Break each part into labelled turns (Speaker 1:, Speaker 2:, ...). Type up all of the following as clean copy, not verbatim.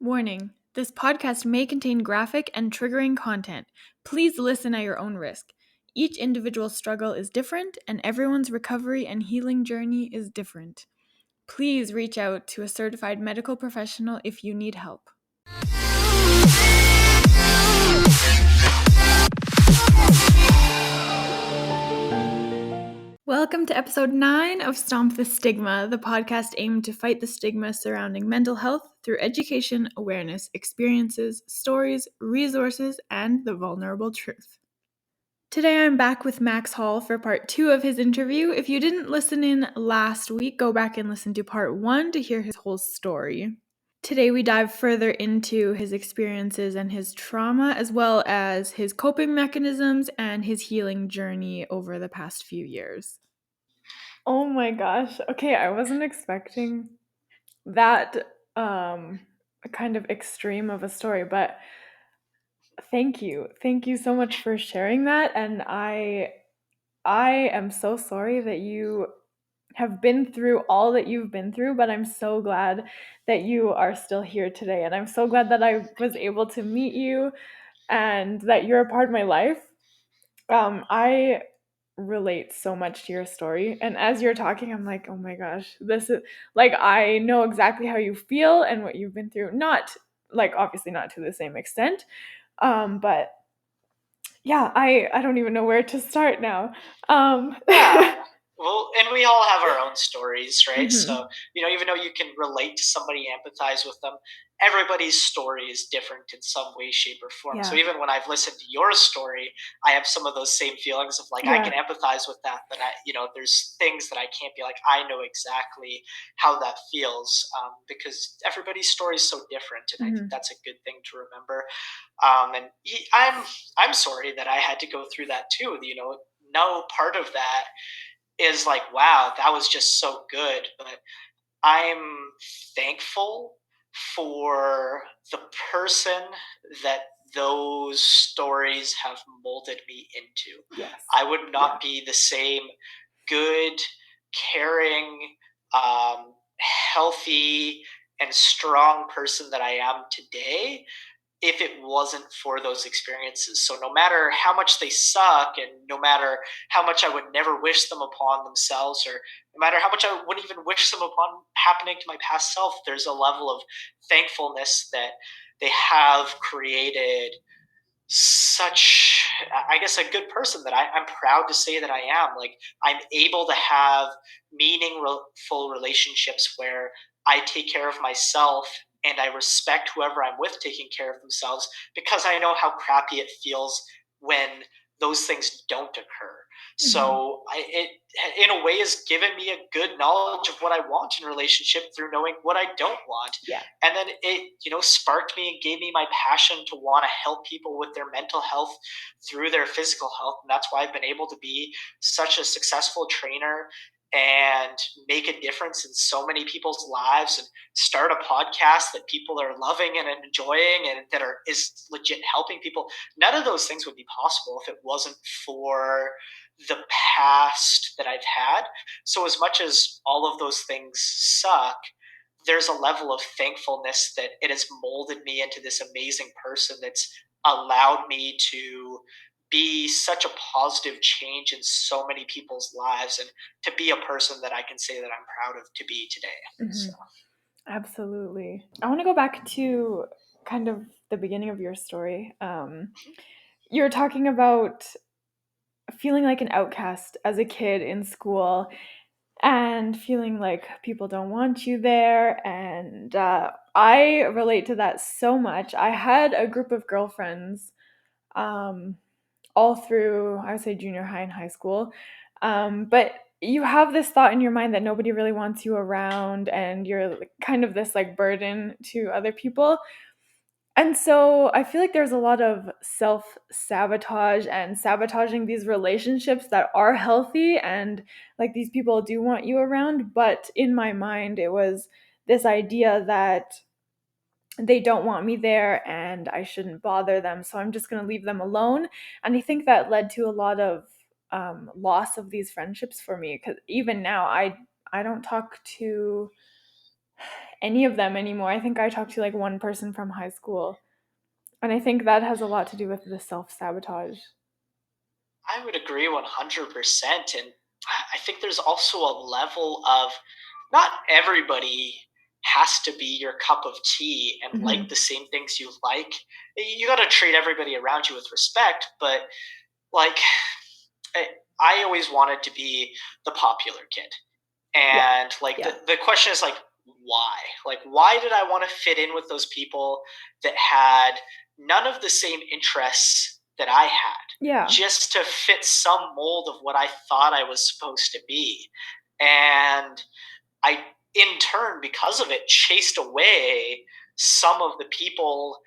Speaker 1: Warning: this podcast may contain graphic and triggering content. Please listen at your own risk. Each individual struggle is different, and everyone's recovery and healing journey is different. Please reach out to a certified medical professional if you need help. Welcome to episode 9 of Stomp the Stigma, the podcast aimed to fight the stigma surrounding mental health through education, awareness, experiences, stories, resources, and the vulnerable truth. Today I'm back with Max Hall for part 2 of his interview. If you didn't listen in last week, go back and listen to part 1 to hear his whole story. Today we dive further into his experiences and his trauma, as well as his coping mechanisms and his healing journey over the past few years. Oh my gosh. Okay, I wasn't expecting that kind of extreme of a story, but thank you. Thank you so much for sharing that, and I am so sorry that you have been through all that you've been through, but I'm so glad that you are still here today, and I'm so glad that I was able to meet you and that you're a part of my life. I relate so much to your story, and as you're talking, I'm like, oh my gosh, this is like, I know exactly how you feel and what you've been through. Not like, obviously not to the same extent, but yeah, I don't even know where to start now.
Speaker 2: Yeah. Well, and we all have our own stories, right?
Speaker 1: Mhm.
Speaker 2: So, even though you can relate to somebody, empathize with them, everybody's story is different in some way, shape, or form. So,
Speaker 1: Yeah.
Speaker 2: even when I've listened to your story, I have some of those same feelings of like, I
Speaker 1: Yeah.
Speaker 2: can empathize with that, but there's things that I can't be like, I know exactly how that feels, because everybody's story is so different. And I think
Speaker 1: Mhm.
Speaker 2: that's a good thing to remember. I'm sorry that I had to go through that too. No part of that is like, wow, that was just so good. But I'm thankful for the person that those stories have molded me into.
Speaker 1: Yes.
Speaker 2: I would not
Speaker 1: Yeah.
Speaker 2: be the same good, caring, um, healthy, and strong person that I am today if it wasn't for those experiences. So no matter how much they suck, and no matter how much I would never wish them upon themselves, or no matter how much I wouldn't even wish them upon happening to my past self, there's a level of thankfulness that they have created such, I guess, a good person that I'm proud to say that I am. Like, I'm able to have meaningful relationships where I take care of myself and I respect whoever I'm with taking care of themselves, because I know how crappy it feels when those things don't occur.
Speaker 1: Mhm.
Speaker 2: So it, in a way, has given me a good knowledge of what I want in a relationship through knowing what I don't want.
Speaker 1: Yeah.
Speaker 2: And then it sparked me and gave me my passion to want to help people with their mental health through their physical health. And that's why I've been able to be such a successful trainer and make a difference in so many people's lives, and start a podcast that people are loving and enjoying, and that is legit helping people. None of those things would be possible if it wasn't for the past that I've had. So as much as all of those things suck, there's a level of thankfulness that it has molded me into this amazing person that's allowed me to be such a positive change in so many people's lives, and to be a person that I can say that I'm proud of to be today. So.
Speaker 1: Mhm. Absolutely. I want to go back to kind of the beginning of your story. You were talking about feeling like an outcast as a kid in school and feeling like people don't want you there. And I relate to that so much. I had a group of girlfriends um, all through, I would say, junior high and high school. But you have this thought in your mind that nobody really wants you around, and you're kind of this like burden to other people. And so I feel like there's a lot of self sabotage and sabotaging these relationships that are healthy, and like these people do want you around. But in my mind, it was this idea that they don't want me there and I shouldn't bother them. So I'm just going to leave them alone. And I think that led to a lot of loss of these friendships for me, because even now I don't talk to any of them anymore. I think I talked to like one person from high school. And I think that has a lot to do with the self-sabotage.
Speaker 2: I would agree 100%. And I think there's also a level of not everybody has to be your cup of tea and like
Speaker 1: Mhm.
Speaker 2: the same things you like. You got to treat everybody around you with respect, but like I, I always wanted to be the popular kid.
Speaker 1: Yeah.
Speaker 2: And like
Speaker 1: Yeah.
Speaker 2: the question is like why? Like why did I want to fit in with those people that had none of the same interests that I had
Speaker 1: Yeah.
Speaker 2: just to fit some mold of what I thought I was supposed to be? And I, in turn, because of it, chased away some of the people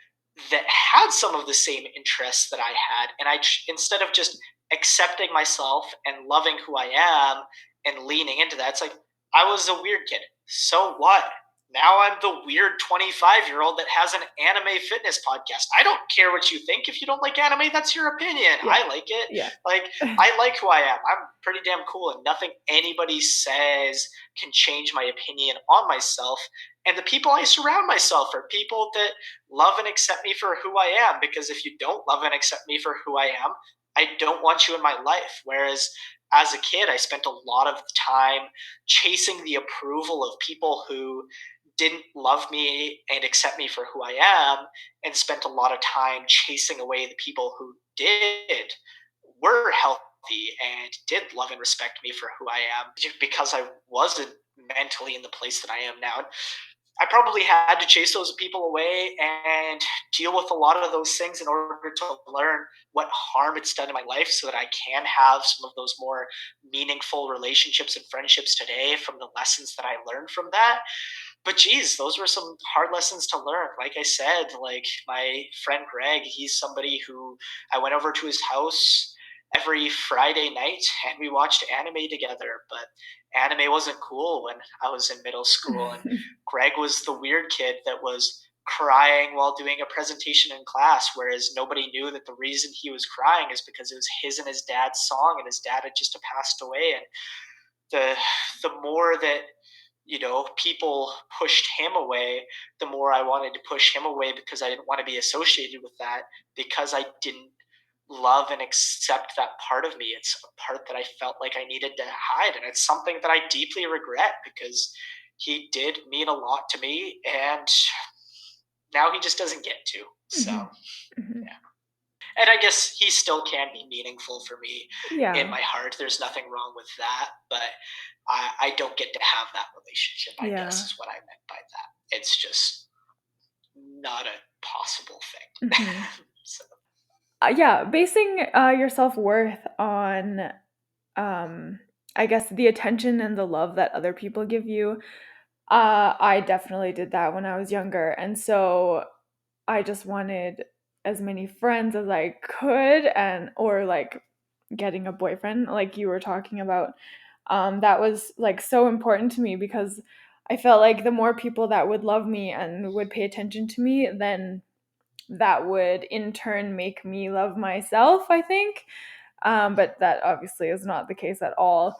Speaker 2: that had some of the same interests that I had. And instead of just accepting myself and loving who I am and leaning into that, it's like I was a weird kid. So what? Now I'm the weird 25-year-old that has an anime fitness podcast. I don't care what you think. If you don't like anime, that's your opinion.
Speaker 1: Yeah.
Speaker 2: I like it.
Speaker 1: Yeah.
Speaker 2: Like, I like who I am. I'm pretty damn cool, and nothing anybody says can change my opinion on myself. And the people I surround myself are people that love and accept me for who I am. Because if you don't love and accept me for who I am, I don't want you in my life. Whereas as a kid, I spent a lot of time chasing the approval of people who didn't love me and accept me for who I am, and spent a lot of time chasing away the people who did, were healthy, and did love and respect me for who I am, because I wasn't mentally in the place that I am now. I probably had to chase those people away and deal with a lot of those things in order to learn what harm it's done in my life so that I can have some of those more meaningful relationships and friendships today from the lessons that I learned from that. But geez, those were some hard lessons to learn. Like I said, like my friend Greg, he's somebody who I went over to his house every Friday night and we watched anime together. But anime wasn't cool when I was in middle school. And Greg was the weird kid that was crying while doing a presentation in class, whereas nobody knew that the reason he was crying is because it was his and his dad's song, and his dad had just passed away. And the the more that people pushed him away, the more I wanted to push him away, because I didn't want to be associated with that, because I didn't love and accept that part of me. It's a part that I felt like I needed to hide, and it's something that I deeply regret, because he did mean a lot to me, and now he just doesn't get to. So
Speaker 1: Mhm. Mhm.
Speaker 2: yeah. And I guess he still can be meaningful for me in
Speaker 1: Yeah.
Speaker 2: my heart. There's nothing wrong with that, but I don't get to have that relationship, I guess,
Speaker 1: Yeah.
Speaker 2: is what I meant by that. It's just not a possible thing.
Speaker 1: Mhm.
Speaker 2: So,
Speaker 1: Yeah, basing your self-worth on um I guess the attention and the love that other people give you. I definitely did that when I was younger. And so I just wanted as many friends as I could, and or like getting a boyfriend like you were talking about. That was like so important to me because I felt like the more people that would love me and would pay attention to me, then that would in turn make me love myself, I think. But that obviously is not the case at all.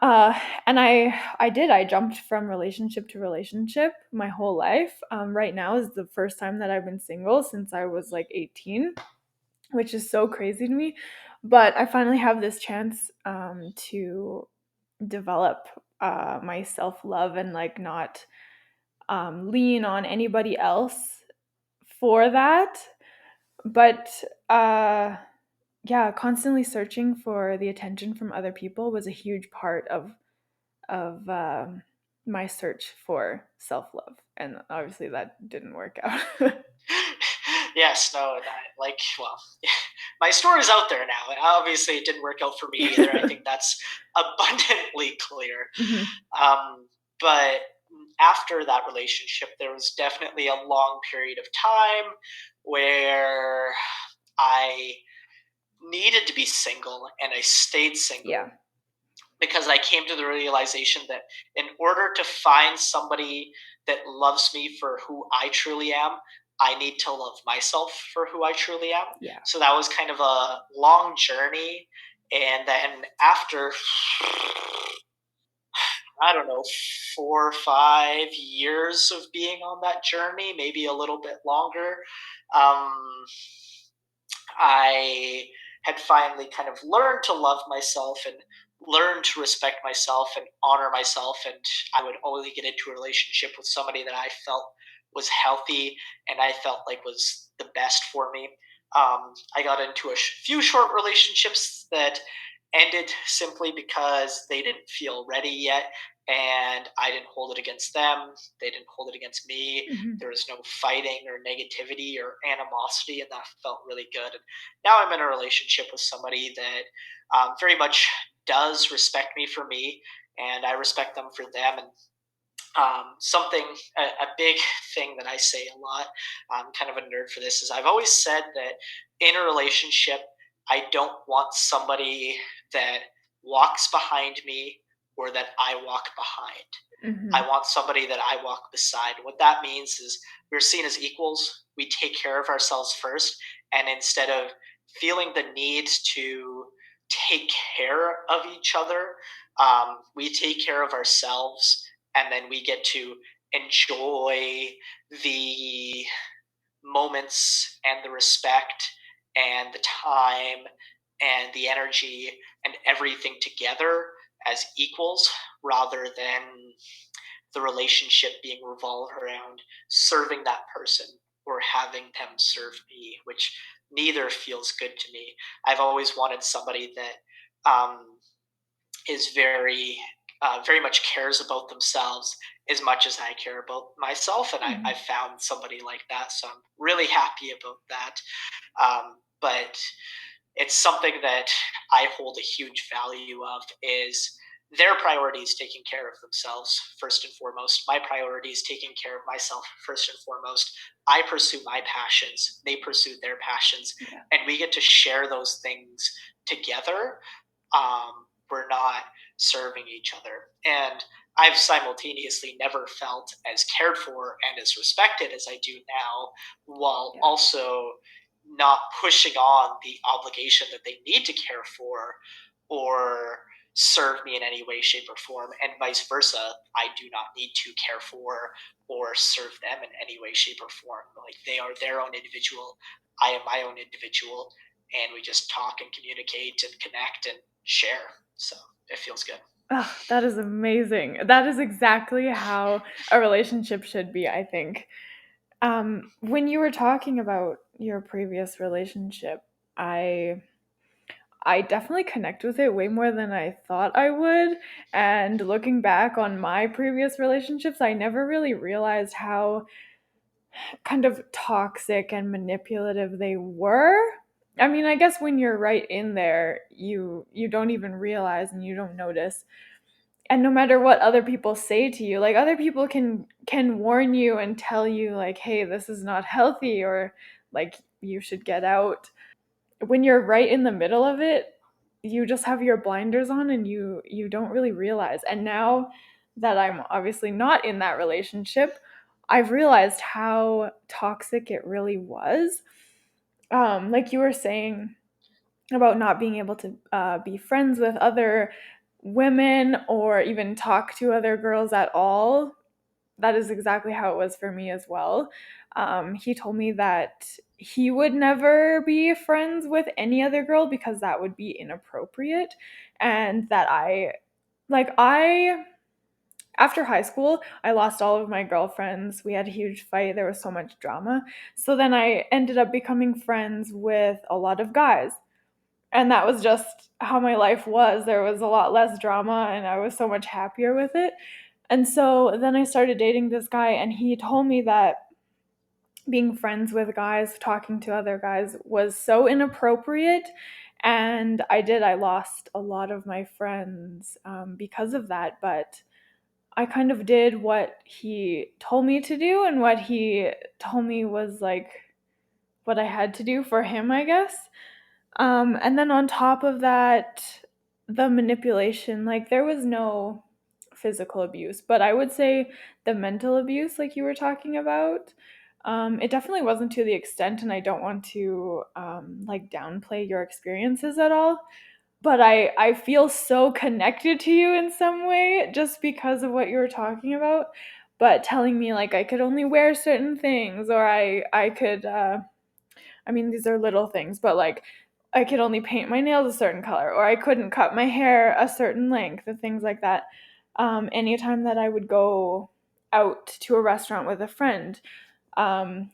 Speaker 1: Uh, and I jumped from relationship to relationship my whole life. Right now is the first time that I've been single since I was like 18, which is so crazy to me. But I finally have this chance to develop my self love and like not lean on anybody else for that. But yeah, constantly searching for the attention from other people was a huge part of my search for self love, and obviously that didn't work out.
Speaker 2: yes, no, like, well, my story's out there now. Obviously, it didn't work out for me either. I think that's abundantly clear.
Speaker 1: Mhm.
Speaker 2: But after that relationship, there was definitely a long period of time where I needed to be single, and I stayed
Speaker 1: Yeah,
Speaker 2: single because I came to the realization that in order to find somebody that loves me for who I truly am, I need to love myself for who I truly am.
Speaker 1: yeah.
Speaker 2: So that was kind of a long journey. And then after I don't know, 4 or 5 years of being on that journey, maybe a little bit longer. Um, I had finally kind of learned to love myself and learn to respect myself and honor myself. And I would only get into a relationship with somebody that I felt was healthy and I felt like was the best for me. I got into a few short relationships that ended simply because they didn't feel ready yet. And I didn't hold it against them. They didn't hold it against me.
Speaker 1: Mhm.
Speaker 2: There was no fighting or negativity or animosity, and that felt really good. And now I'm in a relationship with somebody that very much does respect me for me, and I respect them for them. And something, a big thing that I say a lot, I'm kind of a nerd for this, is I've always said that in a relationship, I don't want somebody that walks behind me or that I walk behind.
Speaker 1: Mhm.
Speaker 2: I want somebody that I walk beside. What that means is we're seen as equals. We take care of ourselves first. And instead of feeling the need to take care of each other, we take care of ourselves. And then we get to enjoy the moments and the respect and the time and the energy and everything together as equals rather than the relationship being revolved around serving that person or having them serve me, which neither feels good to me. I've always wanted somebody that is very much cares about themselves as much as I care about myself, and I
Speaker 1: Mhm.
Speaker 2: found somebody like that, so I'm really happy about that. But it's something that I hold a huge value of is their priority is taking care of themselves first and foremost. My priority is taking care of myself first and foremost. I pursue my passions, they pursue their passions,
Speaker 1: Yeah.
Speaker 2: and we get to share those things together. We're not serving each other. And I've simultaneously never felt as cared for and as respected as I do now, while
Speaker 1: Yeah.
Speaker 2: also not pushing on the obligation that they need to care for or serve me in any way, shape, or form, and vice versa. I do not need to care for or serve them in any way, shape, or form. Like they are their own individual. I am my own individual, and we just talk and communicate and connect and share. So it feels good.
Speaker 1: Oh, that is amazing. That is exactly how a relationship should be, I think. When you were talking about your previous relationship, I I definitely connect with it way more than I thought I would. And looking back on my previous relationships, I never really realized how kind of toxic and manipulative they were. I mean, I guess when you're right in there, you don't even realize and you don't notice. And no matter what other people say to you, like other people can warn you and tell you like, "Hey, this is not healthy," or like you should get out. When you're right in the middle of it, you just have your blinders on and you don't really realize. And now that I'm obviously not in that relationship, I've realized how toxic it really was. Like you were saying about not being able to be friends with other women or even talk to other girls at all. That is exactly how it was for me as well. He told me that he would never be friends with any other girl because that would be inappropriate, and that I after high school, I lost all of my girlfriends. We had a huge fight. There was so much drama. So then I ended up becoming friends with a lot of guys. And that was just how my life was. There was a lot less drama, and I was so much happier with it. And so then I started dating this guy, and he told me that being friends with guys, talking to other guys was so inappropriate. And I lost a lot of my friends because of that. But I kind of did what he told me to do, and what he told me was like what I had to do for him, I guess. And then on top of that, the manipulation, like there was no physical abuse, but I would say the mental abuse, like you were talking about, it definitely wasn't to the extent, and I don't want to like downplay your experiences at all. but I feel so connected to you in some way just because of what you were talking about. But telling me like I could only wear certain things, or I could I mean, these are little things, but like I could only paint my nails a certain color, or I couldn't cut my hair a certain length, and things like that. Anytime that I would go out to a restaurant with a friend,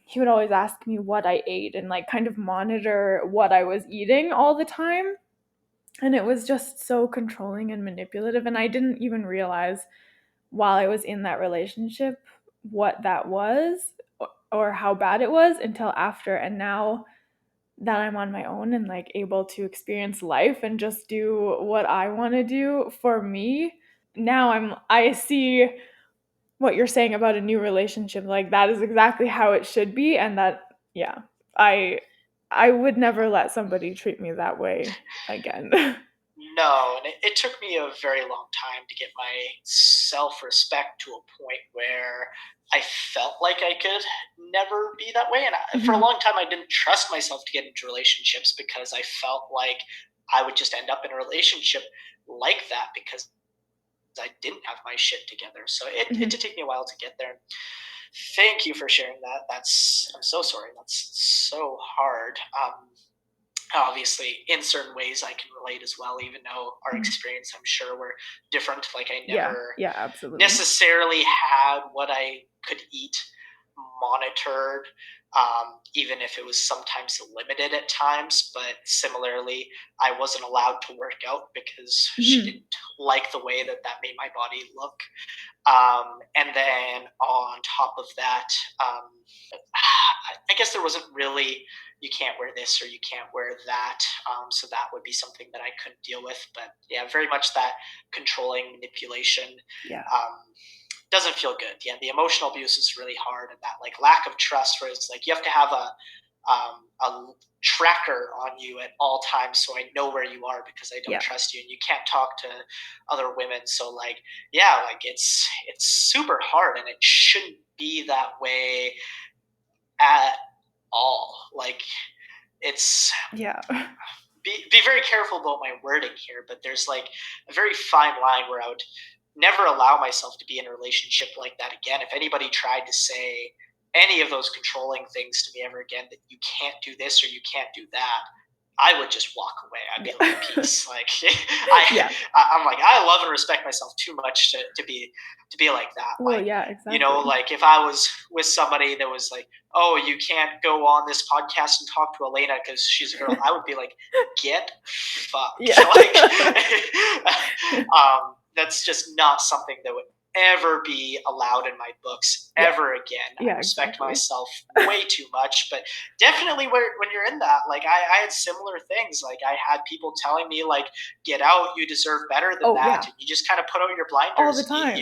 Speaker 1: he would always ask me what I ate and like kind of monitor what I was eating all the time. And it was just so controlling and manipulative. And I didn't even realize while I was in that relationship what that was or how bad it was until after. And now that I'm on my own and like able to experience life and just do what I want to do for me, now I see what you're saying about a new relationship. Like that is exactly how it should be, and that yeah, I I would never let somebody treat me that way again.
Speaker 2: No, and it took me a very long time to get my self respect to a point where I felt like I could never be that way. And for a
Speaker 1: Mhm.
Speaker 2: long time, I didn't trust myself to get into relationships because I felt like I would just end up in a relationship like that because I didn't have my shit together. So it
Speaker 1: Mhm.
Speaker 2: did take me a while to get there. Thank you for sharing that. I'm so sorry. That's so hard. Obviously, in certain ways I can relate as well, even though our
Speaker 1: Mhm.
Speaker 2: experience, I'm sure, were different. Like, I
Speaker 1: Yeah,
Speaker 2: never
Speaker 1: yeah, absolutely.
Speaker 2: necessarily had what I could eat monitored, even if it was sometimes limited at times. But similarly, I wasn't allowed to work out because she
Speaker 1: Mhm.
Speaker 2: didn't like the way that that made my body look. And then on top of that, um, I guess there wasn't really, you can't wear this or you can't wear that. So that would be something that I couldn't deal with. But yeah, very much that controlling manipulation
Speaker 1: Yeah.
Speaker 2: um, doesn't feel good. Yeah, the emotional abuse is really hard, and that like lack of trust, where it's like you have to have a tracker on you at all times so I know where you are because I don't
Speaker 1: Yeah.
Speaker 2: trust you, and you can't talk to other women. So like, yeah, like it's super hard, and it shouldn't be that way at all. Like, it's
Speaker 1: Yeah.
Speaker 2: be very careful about my wording here, but there's like a very fine line where I would never allow myself to be in a relationship like that again. If anybody tried to say any of those controlling things to me ever again, that you can't do this or you can't do that, I would just walk away. I'd be like,
Speaker 1: Yeah.
Speaker 2: peace. Like, I,
Speaker 1: Yeah.
Speaker 2: I'm like, I love and respect myself too much to be like that.
Speaker 1: Well,
Speaker 2: Like,
Speaker 1: yeah,
Speaker 2: you know,
Speaker 1: exactly.
Speaker 2: like if I was with somebody that was like, oh, you can't go on this podcast and talk to Elena because she's a girl, I would be like, get fucked.
Speaker 1: Yeah.
Speaker 2: Like, that's just not something that would ever be allowed in my books
Speaker 1: Yeah.
Speaker 2: ever again. I
Speaker 1: Yeah,
Speaker 2: respect
Speaker 1: exactly.
Speaker 2: myself way too much, but definitely when you're in that, like I had similar things. Like I had people telling me like, get out, you deserve better than
Speaker 1: Oh,
Speaker 2: that,
Speaker 1: yeah.
Speaker 2: and you just kind of put on your
Speaker 1: All the
Speaker 2: blinders, and
Speaker 1: time.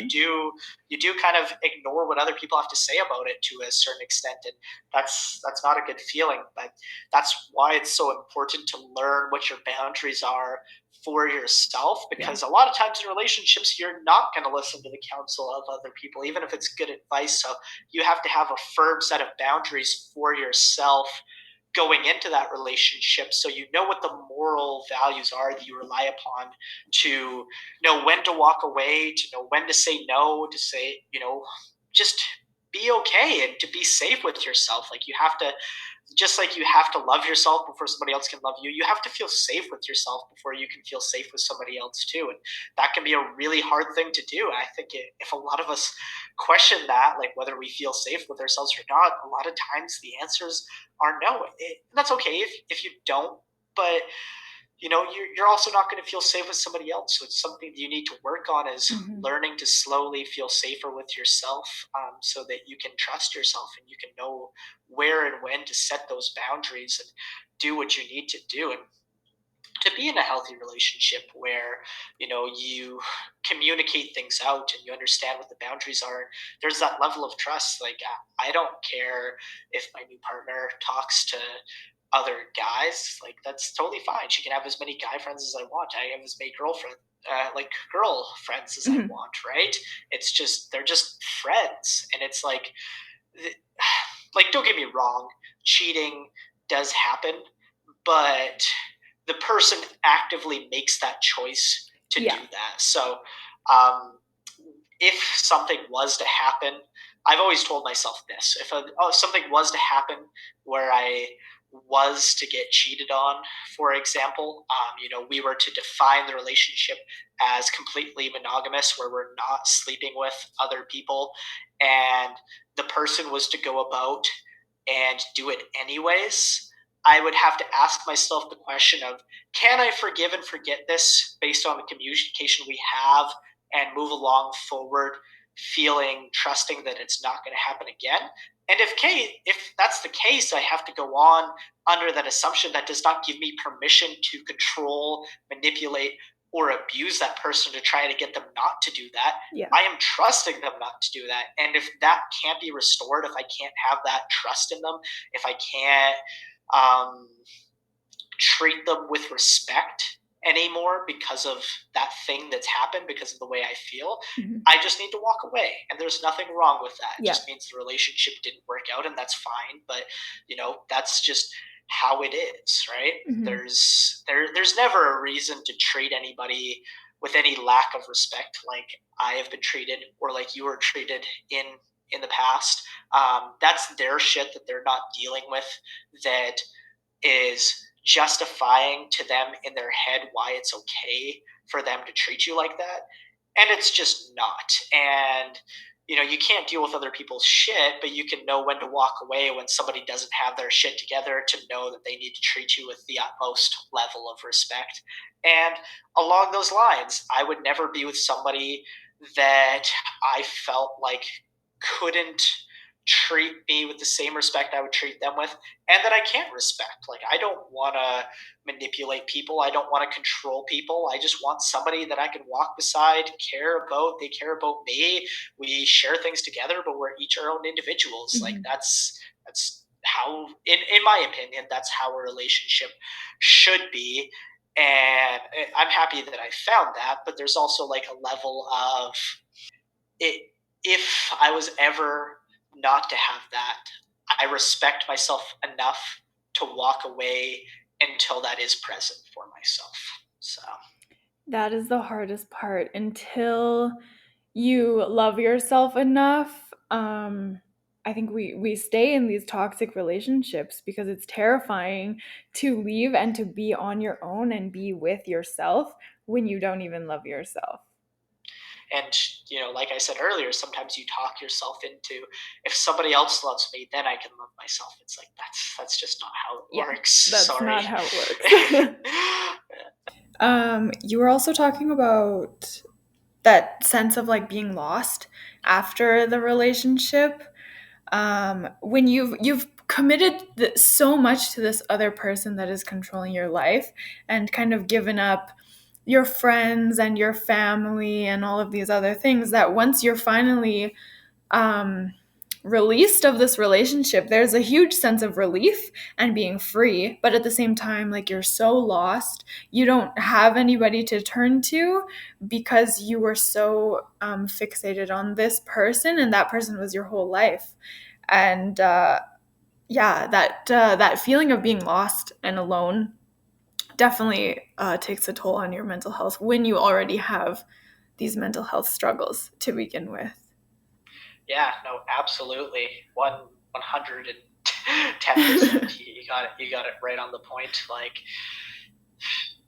Speaker 2: you do kind of ignore what other people have to say about it to a certain extent, and that's not a good feeling. But that's why it's so important to learn what your boundaries are for yourself,
Speaker 1: Yeah.
Speaker 2: because a lot of times in relationships you're not going to listen to the counsel of other people even if it's good advice. So you have to have a firm set of boundaries for yourself going into that relationship, so you know what the moral values are that you rely upon, to know when to walk away, to know when to say no, to say, you know, just be okay and to be safe with yourself. Like, you have to, just like you have to love yourself before somebody else can love you, you have to feel safe with yourself before you can feel safe with somebody else too. And that can be a really hard thing to do. I think if a lot of us question that, like whether we feel safe with ourselves or not, a lot of times the answers are no. That's okay if you don't, but you know, you're also not going to feel safe with somebody else. So it's something that you need to work on, is
Speaker 1: Mhm.
Speaker 2: learning to slowly feel safer with yourself, so that you can trust yourself and you can know where and when to set those boundaries and do what you need to do. And to be in a healthy relationship where, you know, you communicate things out and you understand what the boundaries are, there's that level of trust. Like, I don't care if my new partner talks to other guys, like that's totally fine. She can have as many guy friends as I want. I have as many girl friends as I
Speaker 1: Mhm.
Speaker 2: want, right? It's just, they're just friends. And it's like, don't get me wrong, cheating does happen, but the person actively makes that choice to
Speaker 1: Yeah.
Speaker 2: do that. So if something was to happen, I've always told myself this: if something was to happen where I was to get cheated on, for example, we were to define the relationship as completely monogamous, where we're not sleeping with other people, and the person was to go about and do it anyways, I would have to ask myself the question of, can I forgive and forget this based on the communication we have and move along forward feeling trusting that it's not going to happen again? And if that's the case, I have to go on under that assumption that does not give me permission to control, manipulate, or abuse that person to try to get them not to do that.
Speaker 1: Yeah.
Speaker 2: I am trusting them not to do that. And if that can't be restored, if I can't have that trust in them, if I can't um, treat them with respect anymore because of that thing that's happened, because of the way I feel,
Speaker 1: Mm-hmm.
Speaker 2: I just need to walk away. And there's nothing wrong with that. It
Speaker 1: Yeah.
Speaker 2: just means the relationship didn't work out, and that's fine. But that's just how it is, right?
Speaker 1: Mm-hmm.
Speaker 2: There's never a reason to treat anybody with any lack of respect like I have been treated, or like you were treated in the past. That's their shit that they're not dealing with, that is justifying to them in their head why it's okay for them to treat you like that. And it's just not. And you can't deal with other people's shit, but you can know when to walk away when somebody doesn't have their shit together, to know that they need to treat you with the utmost level of respect. And along those lines, I would never be with somebody that I felt like couldn't treat me with the same respect I would treat them with, and that I can't respect. Like, I don't want to manipulate people. I don't want to control people. I just want somebody that I can walk beside, care about. They care about me. We share things together, but we're each our own individuals. Like,
Speaker 1: Mm-hmm.
Speaker 2: that's how, in my opinion, that's how a relationship should be. And I'm happy that I found that, but there's also like a level of it. If I was ever not to have that, I respect myself enough to walk away until that is present for myself. So
Speaker 1: That is the hardest part. Until you love yourself enough, I think we stay in these toxic relationships because it's terrifying to leave and to be on your own and be with yourself when you don't even love yourself.
Speaker 2: and like I said earlier, sometimes you talk yourself into, if somebody else loves me, then I can love myself. It's like that's just not how it
Speaker 1: Yeah,
Speaker 2: works.
Speaker 1: that's
Speaker 2: Sorry.
Speaker 1: not how it works. You were also talking about that sense of like being lost after the relationship. When you've committed so much to this other person that is controlling your life, and kind of given up your friends and your family and all of these other things, that once you're finally um, released of this relationship, there's a huge sense of relief and being free. But at the same time, like, you're so lost, you don't have anybody to turn to because you were so fixated on this person, and that person was your whole life. And yeah, that feeling of being lost and alone definitely takes a toll on your mental health when you already have these mental health struggles to begin with.
Speaker 2: Yeah, no, absolutely. 110%. You got it. You got it right on the point. Like,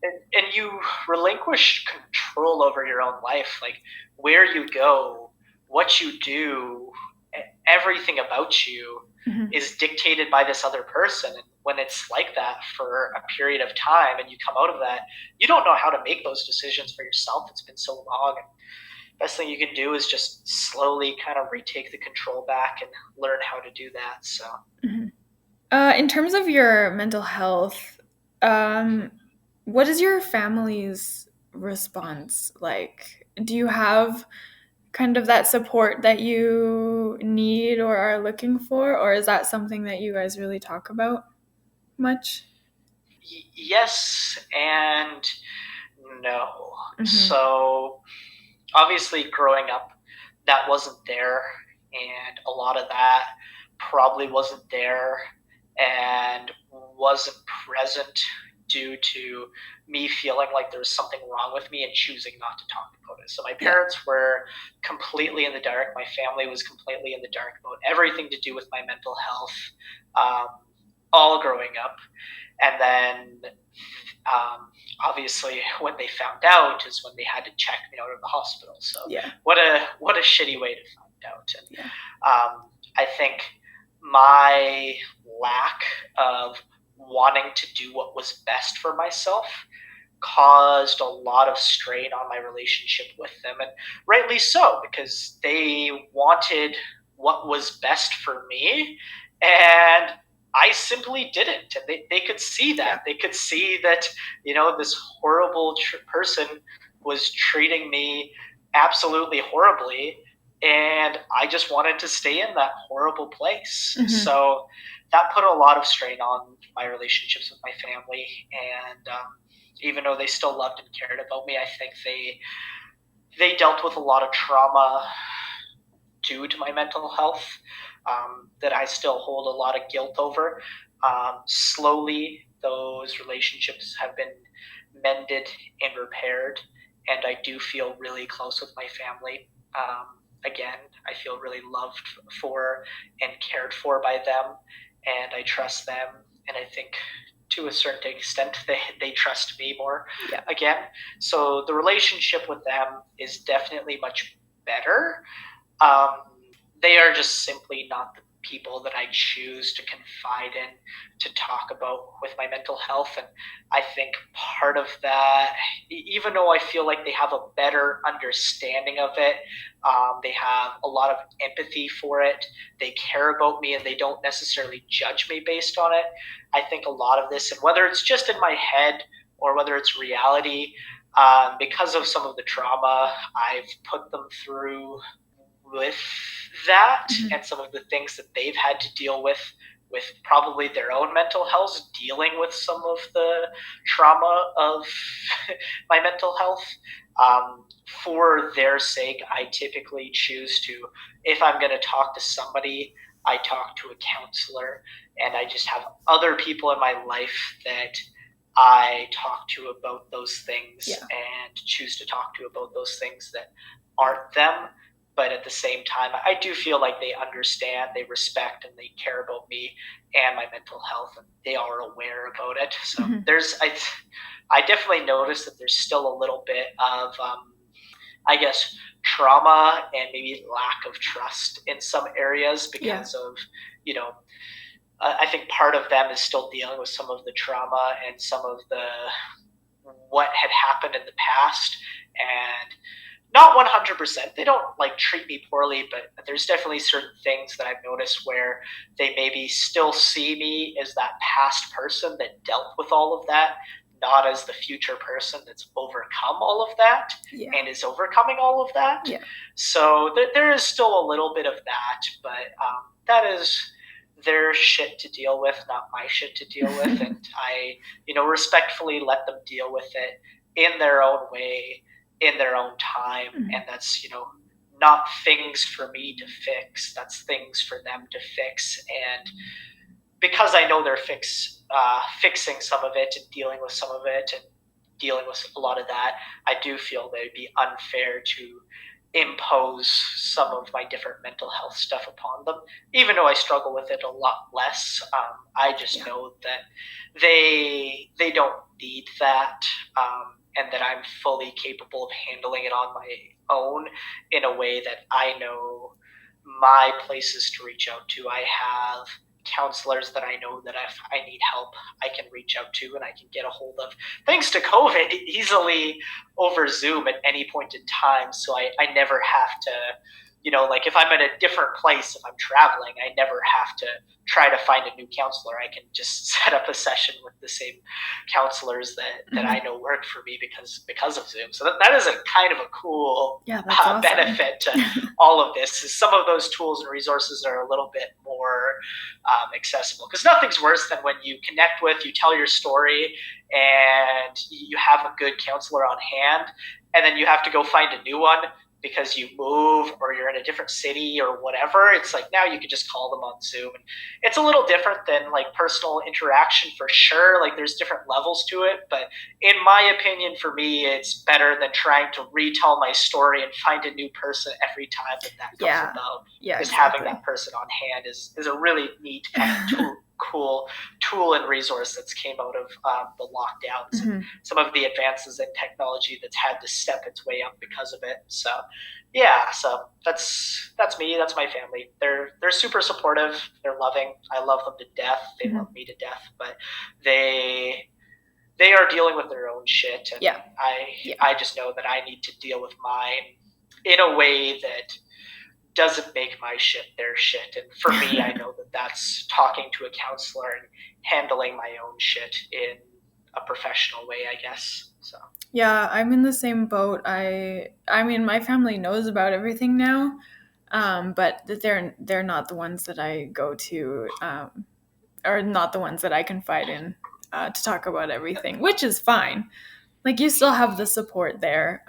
Speaker 2: and you relinquish control over your own life, like where you go, what you do, everything about you
Speaker 1: Mm-hmm.
Speaker 2: is dictated by this other person. And when it's like that for a period of time and you come out of that, you don't know how to make those decisions for yourself. It's been so long. And best thing you can do is just slowly kind of retake the control back and learn how to do that. So
Speaker 1: Mm-hmm. In terms of your mental health, what is your family's response like? Do you have kind of that support that you need or are looking for, or is that something that you guys really talk about much?
Speaker 2: yes and no.
Speaker 1: Mm-hmm.
Speaker 2: So obviously growing up, that wasn't there, and a lot of that probably wasn't there and wasn't present due to me feeling like there was something wrong with me and choosing not to talk about it. So my
Speaker 1: Yeah.
Speaker 2: parents were completely in the dark. My family was completely in the dark about everything to do with my mental health, um, all growing up. And then obviously when they found out is when they had to check me out of the hospital. So
Speaker 1: Yeah.
Speaker 2: what a shitty way to find out. And
Speaker 1: Yeah.
Speaker 2: I think my lack of wanting to do what was best for myself caused a lot of strain on my relationship with them, and rightly so, because they wanted what was best for me, and I simply didn't. And they could see that.
Speaker 1: Yeah.
Speaker 2: They could see that, this horrible person was treating me absolutely horribly, and I just wanted to stay in that horrible place.
Speaker 1: Mhm.
Speaker 2: So that put a lot of strain on my relationships with my family, and even though they still loved and cared about me, I think they dealt with a lot of trauma due to my mental health, that I still hold a lot of guilt over. Slowly, those relationships have been mended and repaired, and I do feel really close with my family. Again, I feel really loved for and cared for by them, and I trust them, and I think to a certain extent they trust me more.
Speaker 1: Yeah.
Speaker 2: Again, so the relationship with them is definitely much better. um, they are just simply not the people that I choose to confide in, to talk about with my mental health. And I think part of that, even though I feel like they have a better understanding of it, they have a lot of empathy for it, they care about me, and they don't necessarily judge me based on it. I think a lot of this, and whether it's just in my head or whether it's reality, because of some of the trauma I've put them through with that,
Speaker 1: Mhm.
Speaker 2: and some of the things that they've had to deal with probably their own mental health, dealing with some of the trauma of my mental health. For their sake, I typically choose to, if I'm going to talk to somebody, I talk to a counselor, and I just have other people in my life that I talk to about those things,
Speaker 1: Yeah.
Speaker 2: and choose to talk to about those things that aren't them. But at the same time, I do feel like they understand, they respect, and they care about me and my mental health, and they are aware about it. So
Speaker 1: Mhm.
Speaker 2: I definitely noticed that there's still a little bit of, I guess, trauma and maybe lack of trust in some areas
Speaker 1: Yeah.
Speaker 2: because of, you know, I think part of them is still dealing with some of the trauma and some of the what had happened in the past, and not 100%. They don't like treat me poorly, but there's definitely certain things that I've noticed where they maybe still see me as that past person that dealt with all of that, not as the future person that's overcome all of that
Speaker 1: Yeah.
Speaker 2: and is overcoming all of that.
Speaker 1: Yeah.
Speaker 2: So there is still a little bit of that, but that is their shit to deal with, not my shit to deal with. And I, respectfully let them deal with it in their own way, in their own time.
Speaker 1: Mhm.
Speaker 2: And that's, not things for me to fix. That's things for them to fix. And because I know they're fixing some of it and dealing with some of it and dealing with a lot of that, I do feel that it'd be unfair to impose some of my different mental health stuff upon them, even though I struggle with it a lot less. I just
Speaker 1: Yeah.
Speaker 2: know that they don't need that, and that I'm fully capable of handling it on my own in a way that I know my places to reach out to. I have counselors that I know that if I need help, I can reach out to and I can get a hold of, thanks to COVID, easily over Zoom at any point in time. So I never have to, like if I'm in a different place, if I'm traveling, I never have to try to find a new counselor. I can just set up a session with the same counselors that I know work for me because of Zoom. So that is a kind of a cool
Speaker 1: Yeah, that's awesome.
Speaker 2: benefit to all of this. Is some of those tools and resources are a little bit more accessible, because nothing's worse than when you connect with, you tell your story, and you have a good counselor on hand, and then you have to go find a new one because you move or you're in a different city or whatever. It's like now you can just call them on Zoom. And it's a little different than like personal interaction for sure. Like there's different levels to it. But in my opinion, for me, it's better than trying to retell my story and find a new person every time that comes about. Just having that person on hand is a really neat kind of cool tool and resource that's came out of the lockdowns and some of the advances in technology that's had to step its way up because of it. So yeah, so that's me. That's my family. They're super supportive. They're loving. I love them to death. They love me to death. But they are dealing with their own shit, and I just know that I need to deal with mine in a way that doesn't make my shit their shit. And for me, I know that that's talking to a counselor and handling my own shit in a professional way, I guess. So
Speaker 1: yeah, I'm in the same boat. I mean, my family knows about everything now, but they're not the ones that I go to, or not the ones that I confide in to talk about everything, which is fine. Like you still have the support there.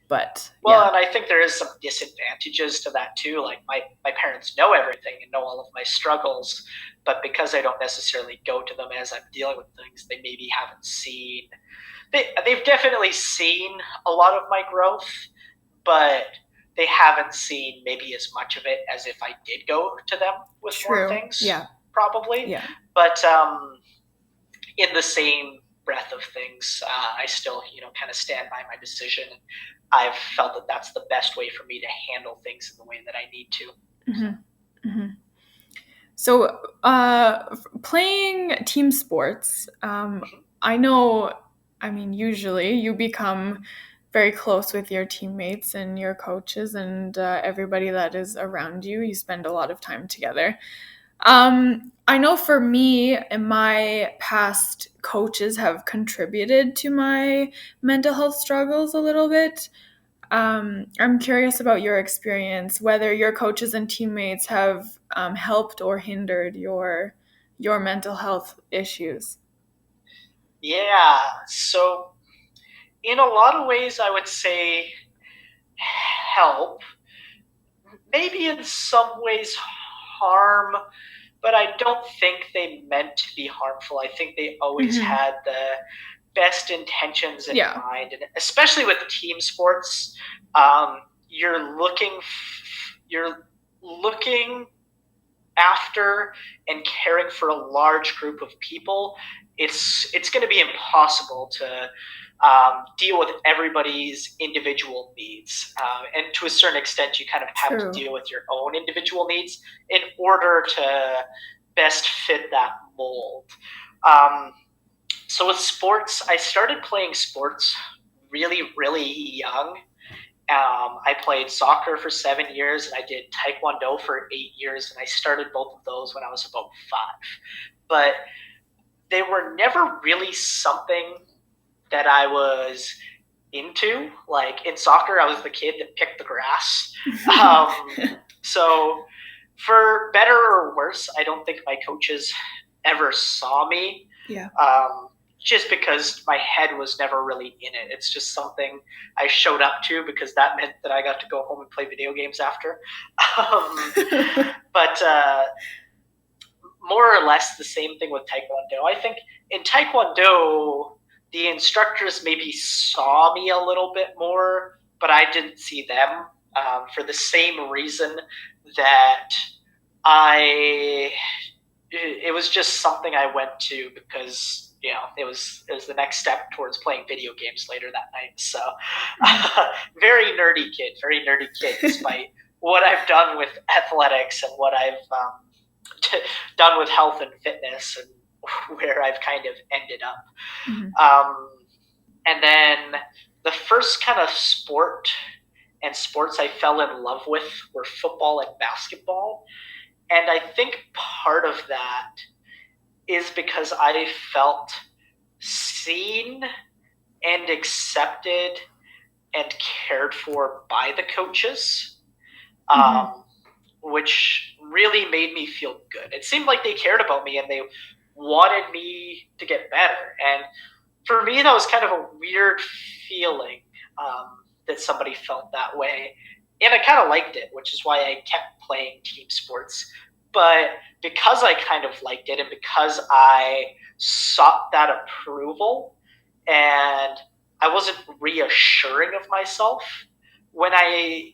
Speaker 1: But
Speaker 2: well, and I think there is some disadvantages to that too. Like my parents know everything and know all of my struggles, but because I don't necessarily go to them as I'm dealing with things, they maybe haven't seen. They've definitely seen a lot of my growth, but they haven't seen maybe as much of it as if I did go to them with more things. Probably.
Speaker 1: Yeah.
Speaker 2: But in the same breath of things, I still, kind of stand by my decision. And I've felt that that's the best way for me to handle things in the way that I need to.
Speaker 1: So, playing team sports, I know, I mean, usually you become very close with your teammates and your coaches and everybody that is around you. You spend a lot of time together. I know for me, my past coaches have contributed to my mental health struggles a little bit. I'm curious about your experience, whether your coaches and teammates have helped or hindered your mental health issues.
Speaker 2: Yeah, so in a lot of ways, I would say help. Maybe in some ways harm, but I don't think they meant to be harmful. I think they always had the best intentions in mind, and especially with team sports, you're looking after and caring for a large group of people. It's going to be impossible to deal with everybody's individual needs, and to a certain extent, you kind of have to deal with your own individual needs in order to best fit that mold. So with sports, I started playing sports really, really young. I played soccer for 7 years, and I did taekwondo for 8 years, and I started both of those when I was about 5. But they were never really something that I was into. Like in soccer, I was the kid that picked the grass. So for better or worse, I don't think my coaches ever saw me. Just because my head was never really in it. It's just something I showed up to because that meant that I got to go home and play video games after. But more or less the same thing with taekwondo. I think in taekwondo, the instructors maybe saw me a little bit more, but I didn't see them, for the same reason that it was just something I went to because it was the next step towards playing video games later that night. So very nerdy kid, despite what I've done with athletics and what I've done with health and fitness and where I've kind of ended up. And then the first kind of sports I fell in love with were football and basketball. And I think part of that is because I felt seen and accepted and cared for by the coaches, which really made me feel good. It seemed like they cared about me and they wanted me to get better. And for me, that was kind of a weird feeling. that somebody felt that way. And I kind of liked it, which is why I kept playing team sports. But because I kind of liked it and because I sought that approval and I wasn't reassuring of myself, when I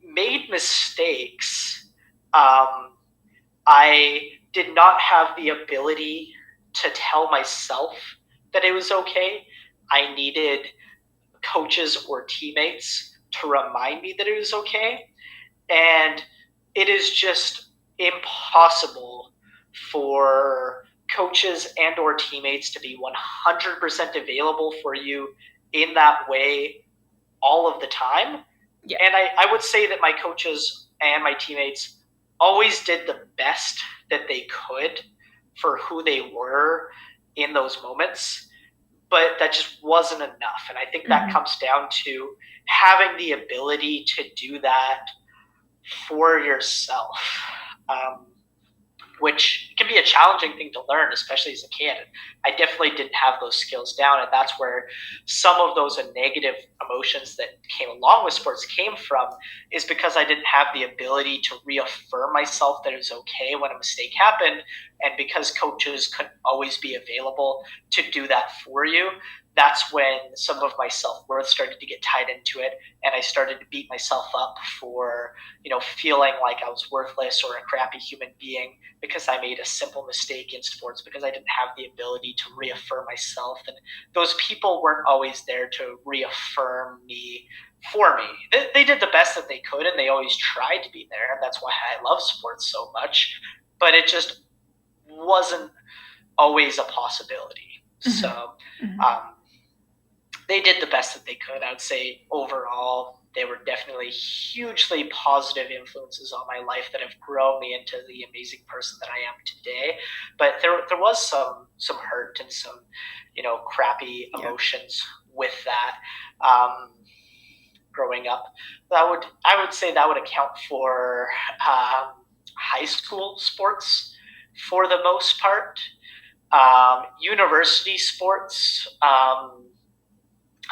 Speaker 2: made mistakes, I did not have the ability to tell myself that it was okay. I needed coaches or teammates to remind me that it was okay. And it is just impossible for coaches and or teammates to be 100% available for you in that way all of the time.
Speaker 1: Yeah.
Speaker 2: And I would say that my coaches and my teammates always did the best that they could for who they were in those moments, but that just wasn't enough. And I think that comes down to having the ability to do that for yourself. Which can be a challenging thing to learn, especially as a kid. I definitely didn't have those skills down, and that's where some of those negative emotions that came along with sports came from, is because I didn't have the ability to reaffirm myself that it was okay when a mistake happened, and because coaches couldn't always be available to do that for you. That's when some of my self-worth started to get tied into it, and I started to beat myself up for, feeling like I was worthless or a crappy human being because I made a simple mistake in sports, because I didn't have the ability to reaffirm myself. And those people weren't always there to reaffirm me for me. They did the best that they could, and they always tried to be there. And that's why I love sports so much. But it just wasn't always a possibility. So they did the best that they could. I would say overall, they were definitely hugely positive influences on my life that have grown me into the amazing person that I am today. But there was some hurt and some, crappy emotions with that. Growing up, I would say that would account for high school sports for the most part. University sports,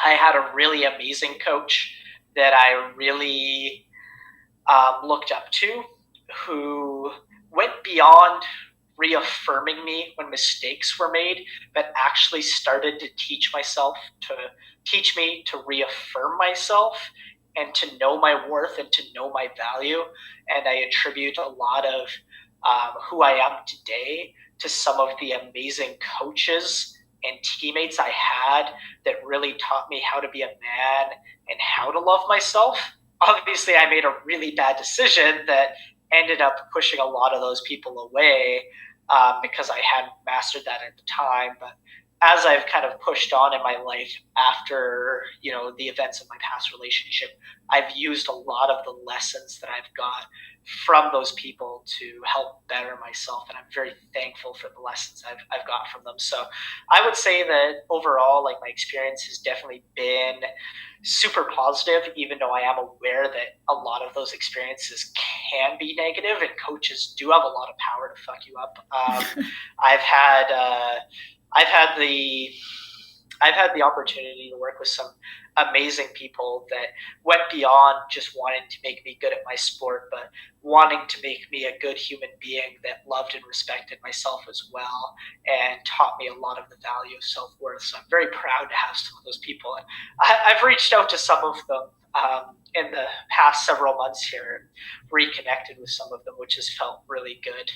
Speaker 2: I had a really amazing coach that I really looked up to, who went beyond reaffirming me when mistakes were made, but actually started to teach me to reaffirm myself and to know my worth and to know my value. And I attribute a lot of who I am today to some of the amazing coaches and teammates I had that really taught me how to be a man and how to love myself. Obviously, I made a really bad decision that ended up pushing a lot of those people away because I hadn't mastered that at the time. But as I've kind of pushed on in my life after, the events of my past relationship, I've used a lot of the lessons that I've got from those people to help better myself. And I'm very thankful for the lessons I've got from them. So I would say that overall, like, my experience has definitely been super positive, even though I am aware that a lot of those experiences can be negative, and coaches do have a lot of power to fuck you up. I've had I've had the I've had the opportunity to work with some amazing people that went beyond just wanting to make me good at my sport, but wanting to make me a good human being that loved and respected myself as well, and taught me a lot of the value of self-worth. So I'm very proud to have some of those people. And I've reached out to some of them in the past several months here and reconnected with some of them, which has felt really good.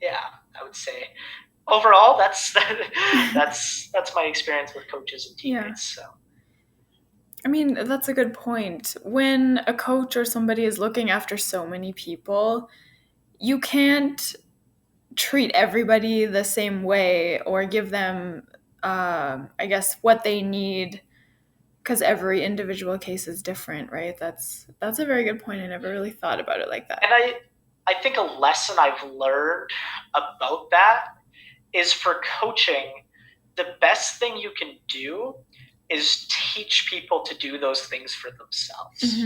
Speaker 2: Yeah, I would say overall, that's my experience with coaches and teammates.
Speaker 1: Yeah.
Speaker 2: So.
Speaker 1: I mean, that's a good point. When a coach or somebody is looking after so many people, you can't treat everybody the same way or give them, I guess, what they need, because every individual case is different, right? That's a very good point. I never really thought about it like that.
Speaker 2: And I think a lesson I've learned about that is, for coaching, the best thing you can do is teach people to do those things for themselves.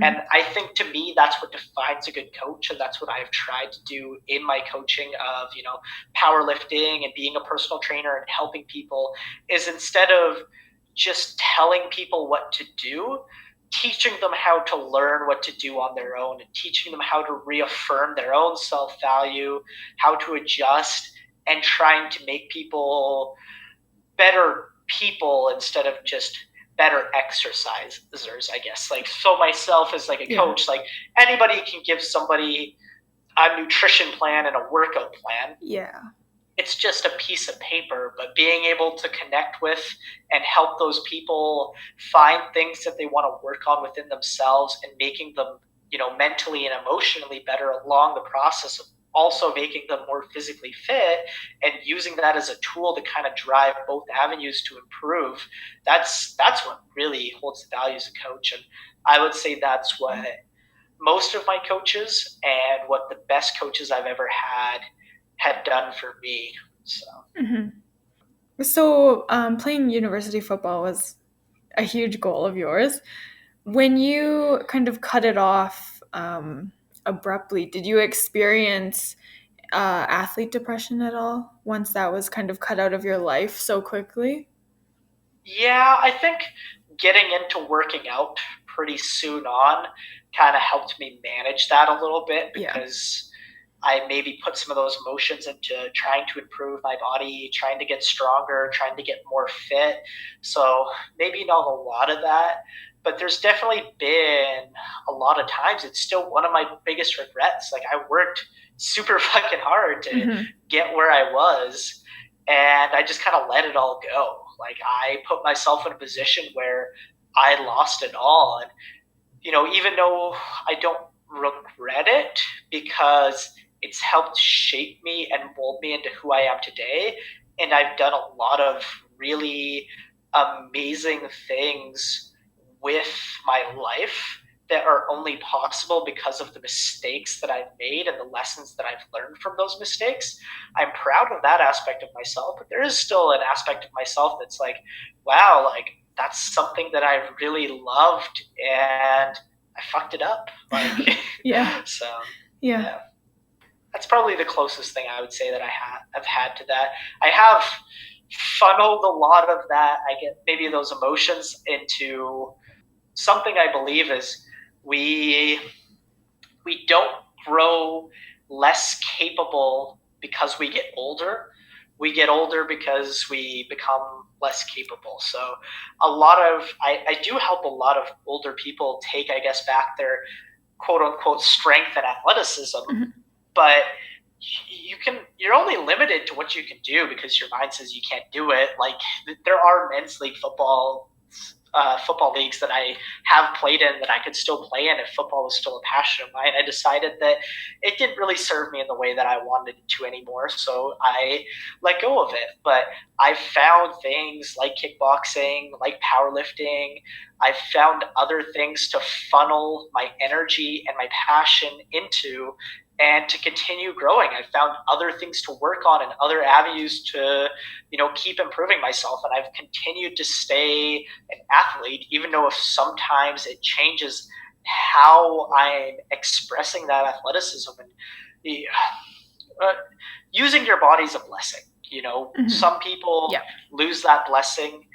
Speaker 2: And I think, to me, that's what defines a good coach, and that's what I've tried to do in my coaching of, powerlifting and being a personal trainer and helping people, is instead of just telling people what to do, teaching them how to learn what to do on their own, and teaching them how to reaffirm their own self-value, how to adjust, and trying to make people better people instead of just better exercisers, I guess. Like, so myself as like a coach, like anybody can give somebody a nutrition plan and a workout plan.
Speaker 1: Yeah.
Speaker 2: It's just a piece of paper, but being able to connect with and help those people find things that they want to work on within themselves and making them, mentally and emotionally better along the process of also making them more physically fit, and using that as a tool to kind of drive both avenues to improve. That's what really holds the value as a coach. And I would say that's what most of my coaches and what the best coaches I've ever had done for me. So.
Speaker 1: So, playing university football was a huge goal of yours. When you kind of cut it off abruptly, did you experience athlete depression at all once that was kind of cut out of your life so quickly?
Speaker 2: Yeah, I think getting into working out pretty soon on kind of helped me manage that a little bit, because I maybe put some of those emotions into trying to improve my body, trying to get stronger, trying to get more fit. So maybe not a lot of that, but there's definitely been a lot of times. It's still one of my biggest regrets. Like, I worked super fucking hard to get where I was, and I just kind of let it all go. Like, I put myself in a position where I lost it all. And even though I don't regret it, because it's helped shape me and mold me into who I am today. And I've done a lot of really amazing things with my life that are only possible because of the mistakes that I've made and the lessons that I've learned from those mistakes. I'm proud of that aspect of myself, but there is still an aspect of myself that's like, wow, like, that's something that I really loved, and I fucked it up. Like, so yeah. That's probably the closest thing I would say that I've had to that. I have funneled a lot of that, I get maybe those emotions, into something I believe is we we don't grow less capable because we get older. We get older because we become less capable. So I do help a lot of older people take, I guess, back their quote unquote strength and athleticism. But you're only limited to what you can do because your mind says you can't do it. Like, there are men's league football leagues that I have played in that I could still play in if football was still a passion of mine. I decided that it didn't really serve me in the way that I wanted it to anymore, so I let go of it. But I found things like kickboxing, like powerlifting. I found other things to funnel my energy and my passion into, and to continue growing. I found other things to work on and other avenues to, keep improving myself. And I've continued to stay an athlete, even though if sometimes it changes how I'm expressing that athleticism. And using your body is a blessing. Some people lose that blessing.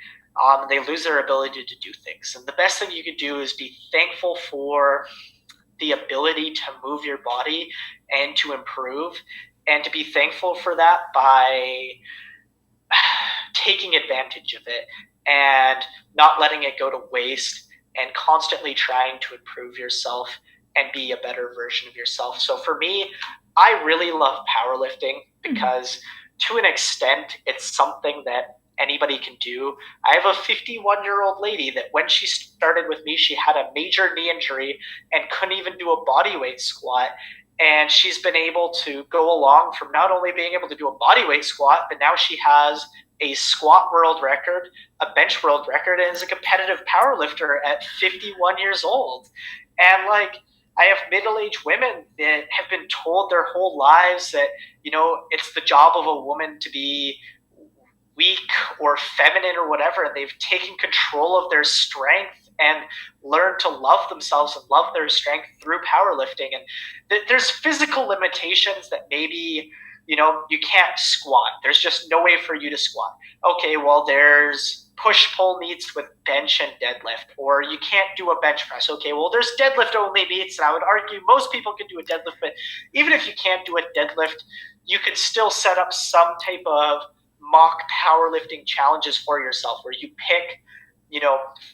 Speaker 2: They lose their ability to do things. And the best thing you can do is be thankful for the ability to move your body and to improve, and to be thankful for that by taking advantage of it and not letting it go to waste, and constantly trying to improve yourself and be a better version of yourself. So for me, I really love powerlifting because to an extent, it's something that anybody can do. I have a 51-year-old lady that when she started with me, she had a major knee injury and couldn't even do a bodyweight squat. And she's been able to go along from not only being able to do a bodyweight squat, but now she has a squat world record, a bench world record, and is a competitive powerlifter at 51 years old. And like, I have middle-aged women that have been told their whole lives that, it's the job of a woman to be weak or feminine or whatever, and they've taken control of their strength and learned to love themselves and love their strength through powerlifting. And there's physical limitations that maybe, you can't squat. There's just no way for you to squat. Okay, well, there's push-pull meets with bench and deadlift, or you can't do a bench press. Okay, well, there's deadlift-only meets, and I would argue most people can do a deadlift, but even if you can't do a deadlift, you could still set up some type of mock powerlifting challenges for yourself where you pick,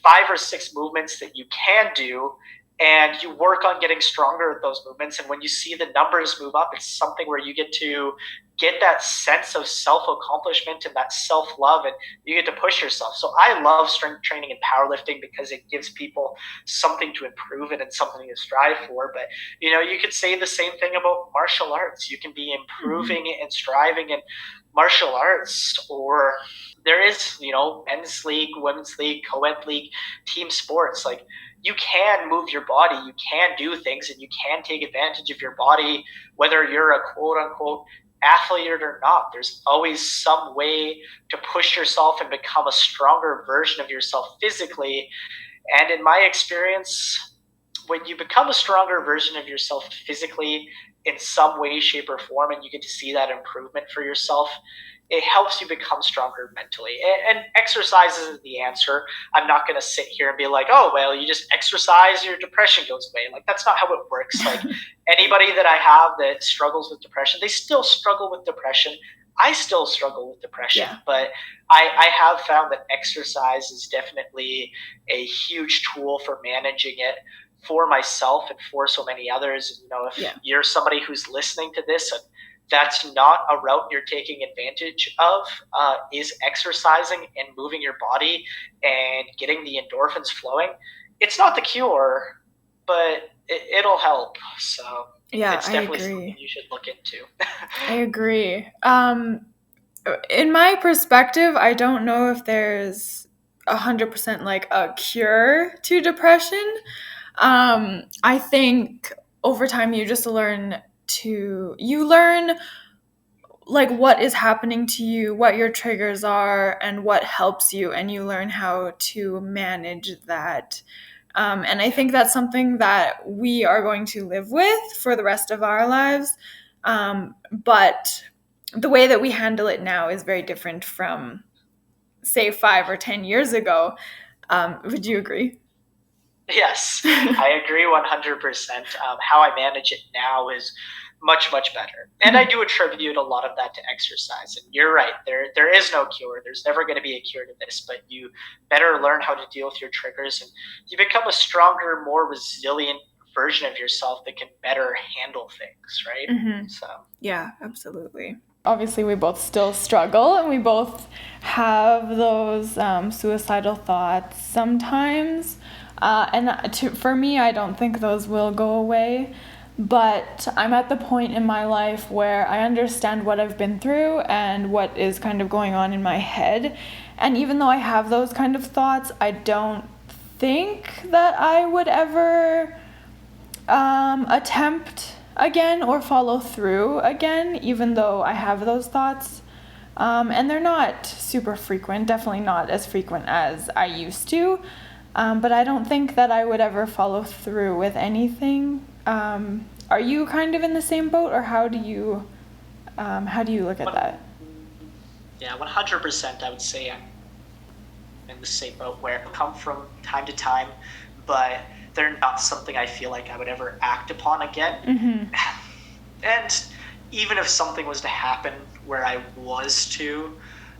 Speaker 2: 5 or 6 movements that you can do, and you work on getting stronger at those movements. And when you see the numbers move up, it's something where you get to get that sense of self-accomplishment and that self-love, and you get to push yourself. So I love strength training and powerlifting because it gives people something to improve in and something to strive for. But you could say the same thing about martial arts. You can be improving and striving in martial arts, or there is men's league, women's league, co-ed league, team sports. Like, you can move your body, you can do things, and you can take advantage of your body, whether you're a quote unquote athlete or not. There's always some way to push yourself and become a stronger version of yourself physically. And in my experience, when you become a stronger version of yourself physically in some way, shape, or form, and you get to see that improvement for yourself, it helps you become stronger mentally. And exercise isn't the answer. I'm not going to sit here and be like, oh, well, you just exercise, your depression goes away. Like, that's not how it works. Like, anybody that I have that struggles with depression, they still struggle with depression. I still struggle with depression, but I have found that exercise is definitely a huge tool for managing it for myself and for so many others. If you're somebody who's listening to this and that's not a route you're taking advantage of, is exercising and moving your body and getting the endorphins flowing. It's not the cure, but it'll help. So it's definitely something you should look into.
Speaker 1: I agree. In my perspective, I don't know if there's 100% like a cure to depression. I think over time you just learn like what is happening to you, what your triggers are, and what helps you, and you learn how to manage that. And I think that's something that we are going to live with for the rest of our lives. But the way that we handle it now is very different from, say, 5 or 10 years ago. Would you agree?
Speaker 2: Yes, I agree 100%. How I manage it now is much, much better. And I do attribute a lot of that to exercise. And you're right, there is no cure. There's never going to be a cure to this, but you better learn how to deal with your triggers, and you become a stronger, more resilient version of yourself that can better handle things, right? So
Speaker 1: yeah, absolutely. Obviously, we both still struggle, and we both have those suicidal thoughts sometimes. For me, I don't think those will go away. But I'm at the point in my life where I understand what I've been through and what is kind of going on in my head. And even though I have those kind of thoughts, I don't think that I would ever attempt again or follow through again, even though I have those thoughts. And they're not super frequent, definitely not as frequent as I used to. But I don't think that I would ever follow through with anything. Are you kind of in the same boat, or how do you look at that?
Speaker 2: Yeah, 100%. I would say I'm in the same boat where I come from time to time, but they're not something I feel like I would ever act upon again. And even if something was to happen where I was to,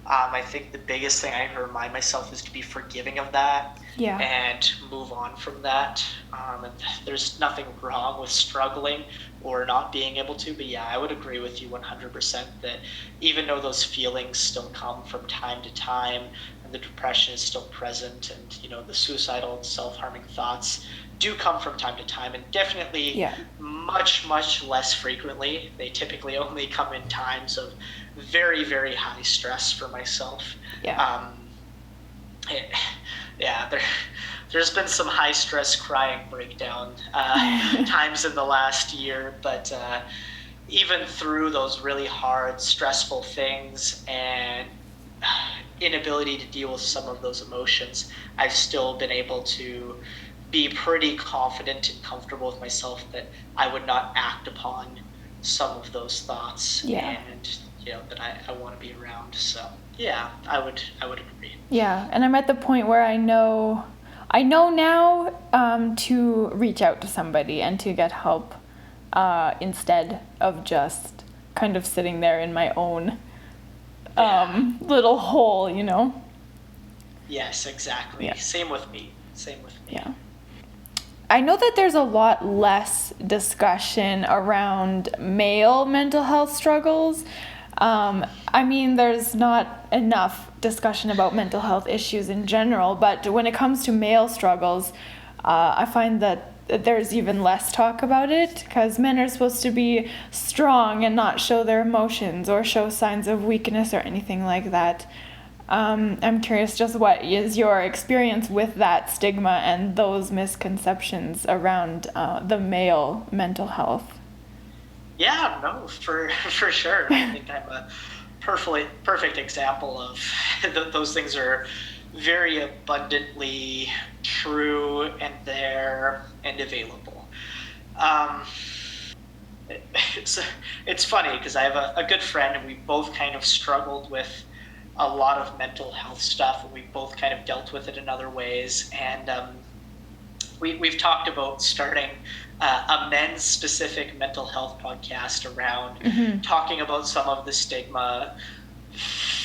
Speaker 2: I think the biggest thing I remind myself is to be forgiving of that and move on from that. And there's nothing wrong with struggling or not being able to, but yeah, I would agree with you 100% that even though those feelings still come from time to time, and the depression is still present, and the suicidal and self-harming thoughts do come from time to time, and definitely much, much less frequently. They typically only come in times of very, very high stress for myself. There's been some high stress crying breakdown times in the last year, but even through those really hard, stressful things and inability to deal with some of those emotions, I've still been able to be pretty confident and comfortable with myself that I would not act upon some of those thoughts. And that I want to be around. So yeah, I would agree.
Speaker 1: Yeah, and I'm at the point where I know now to reach out to somebody and to get help instead of just kind of sitting there in my own little hole,
Speaker 2: Yes, exactly.
Speaker 1: Yeah.
Speaker 2: Same with me.
Speaker 1: Yeah. I know that there's a lot less discussion around male mental health struggles. I mean, there's not enough discussion about mental health issues in general, but when it comes to male struggles, I find that there's even less talk about it because men are supposed to be strong and not show their emotions or show signs of weakness or anything like that. I'm curious just what is your experience with that stigma and those misconceptions around the male mental health?
Speaker 2: Yeah, no, for sure. I think I'm a perfect example of those things are very abundantly true and there and available. Um, it's it's funny because I have a good friend and we both kind of struggled with a lot of mental health stuff and we both kind of dealt with it in other ways. And we've talked about starting a men's specific mental health podcast around talking about some of the stigma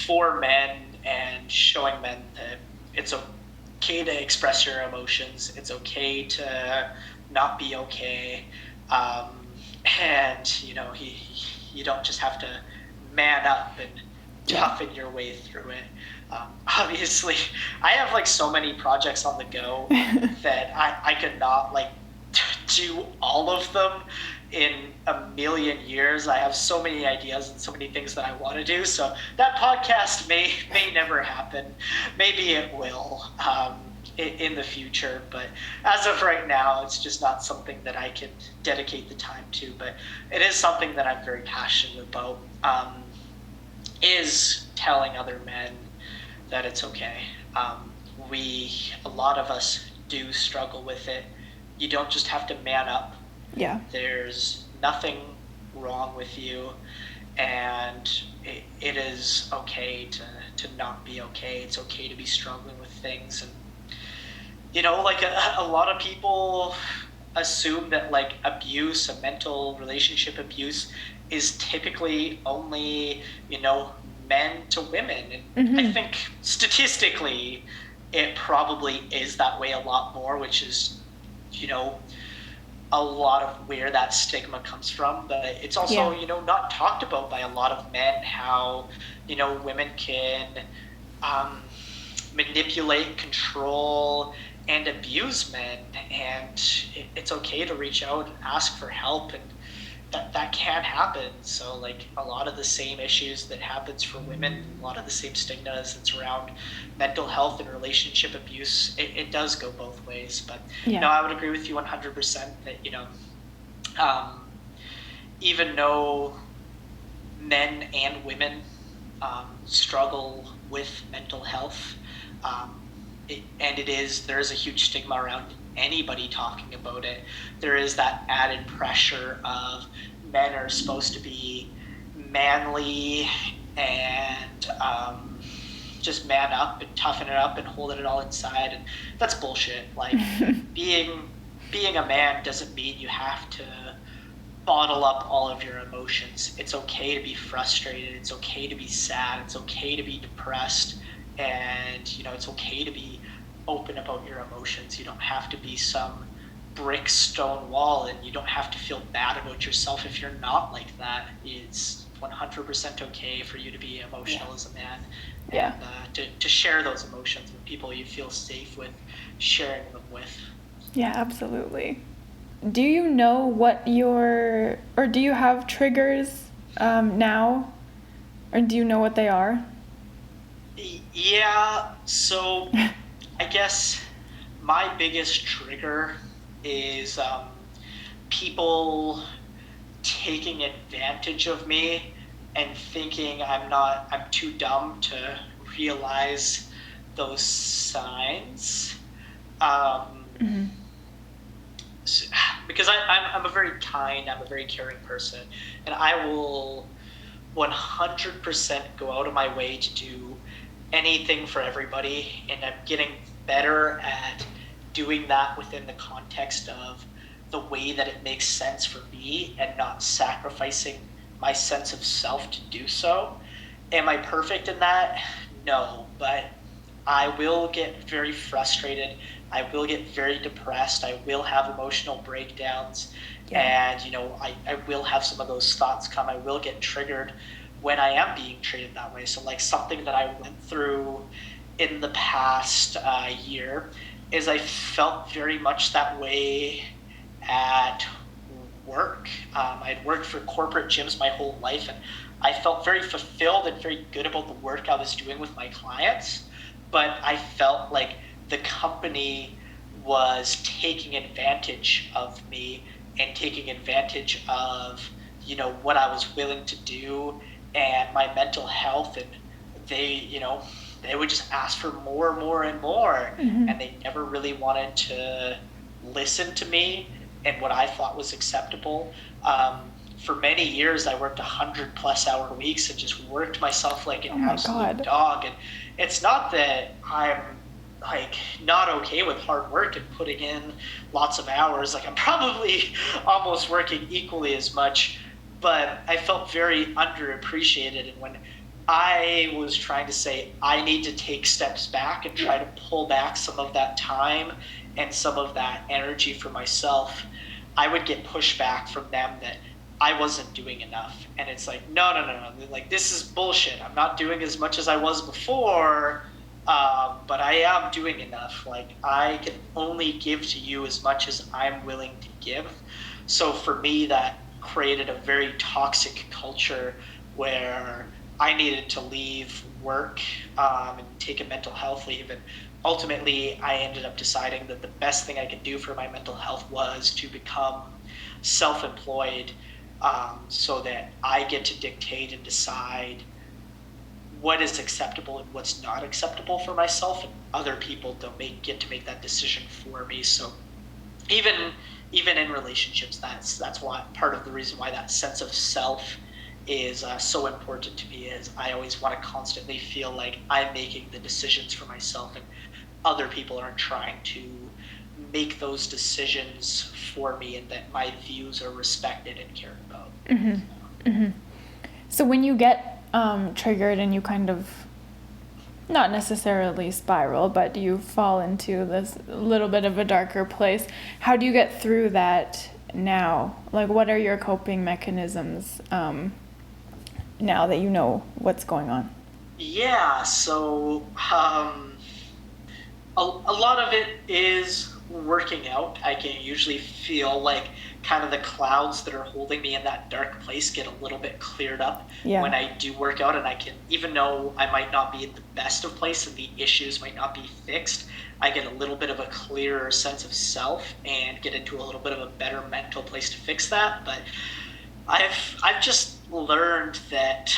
Speaker 2: for men and showing men that it's okay to express your emotions. It's okay to not be okay. And you don't just have to man up and toughen your way through it. Obviously, I have like so many projects on the go that I could not like do all of them in a million years. I have so many ideas and so many things that I want to do. So that podcast may never happen. Maybe it will in the future. But as of right now, it's just not something that I can dedicate the time to. But it is something that I'm very passionate about. Is telling other men that it's okay. A lot of us do struggle with it. You don't just have to man up.
Speaker 1: Yeah.
Speaker 2: There's nothing wrong with you, and it is okay to not be okay. It's okay to be struggling with things, and like a lot of people assume that like abuse, a mental relationship abuse, is typically only men to women, and I think statistically it probably is that way a lot more, which is a lot of where that stigma comes from. But it's also not talked about by a lot of men how women can manipulate, control, and abuse men, and it's okay to reach out and ask for help, and that can happen. So like a lot of the same issues that happens for women, a lot of the same stigmas that's around mental health and relationship abuse, it does go both ways. But no, I would agree with you 100% that even though men and women struggle with mental health, there is a huge stigma around anybody talking about it. There is that added pressure of men are supposed to be manly and just man up and toughen it up and holding it all inside, and that's bullshit. Like being a man doesn't mean you have to bottle up all of your emotions. It's okay to be frustrated. It's okay to be sad. It's okay to be depressed. And, it's okay to be open about your emotions. You don't have to be some brick stone wall, and you don't have to feel bad about yourself if you're not like that. It's 100% okay for you to be emotional as a man, and to share those emotions with people you feel safe with sharing them with.
Speaker 1: Yeah, absolutely. Do you know what or do you have triggers now, or do you know what they are?
Speaker 2: Yeah, so I guess my biggest trigger is people taking advantage of me and thinking I'm too dumb to realize those signs. Because I'm a very kind, I'm a very caring person, and I will 100% go out of my way to do anything for everybody, and I'm getting better at doing that within the context of the way that it makes sense for me and not sacrificing my sense of self to do so. Am I perfect in that? No, but I will get very frustrated. I will get very depressed. I will have emotional breakdowns.
Speaker 1: Yeah.
Speaker 2: And, I will have some of those thoughts come. I will get triggered when I am being treated that way. So, like, something that I went through in the past year is I felt very much that way at work. I'd worked for corporate gyms my whole life, and I felt very fulfilled and very good about the work I was doing with my clients. But I felt like the company was taking advantage of me and taking advantage of what I was willing to do and my mental health, and they would just ask for more and more and more, and they never really wanted to listen to me and what I thought was acceptable. For many years, I worked 100+ hour weeks and just worked myself like
Speaker 1: Oh
Speaker 2: an
Speaker 1: my
Speaker 2: absolute
Speaker 1: God.
Speaker 2: dog. And it's not that I'm like not okay with hard work and putting in lots of hours. Like, I'm probably almost working equally as much, but I felt very underappreciated. And when I was trying to say I need to take steps back and try to pull back some of that time and some of that energy for myself, I would get pushback from them that I wasn't doing enough. And it's like, no, no, no, no. Like, this is bullshit. I'm not doing as much as I was before, but I am doing enough. Like, I can only give to you as much as I'm willing to give. So for me, that created a very toxic culture where I needed to leave work and take a mental health leave. And ultimately, I ended up deciding that the best thing I could do for my mental health was to become self-employed, so that I get to dictate and decide what is acceptable and what's not acceptable for myself, and other people don't get to make that decision for me. So even even in relationships, that's why part of the reason why that sense of self is so important to me, is I always want to constantly feel like I'm making the decisions for myself, and other people aren't trying to make those decisions for me, and that my views are respected and cared about.
Speaker 1: So when you get triggered and you kind of, not necessarily spiral, but you fall into this little bit of a darker place, how do you get through that now? Like, what are your coping mechanisms now that you know what's going on?
Speaker 2: Yeah, so a lot of it is working out. I can usually feel like kind of the clouds that are holding me in that dark place get a little bit cleared up
Speaker 1: Yeah.
Speaker 2: when I do work out, and I can, even though I might not be in the best of place and the issues might not be fixed, I get a little bit of a clearer sense of self and get into a little bit of a better mental place to fix that. But I've just learned that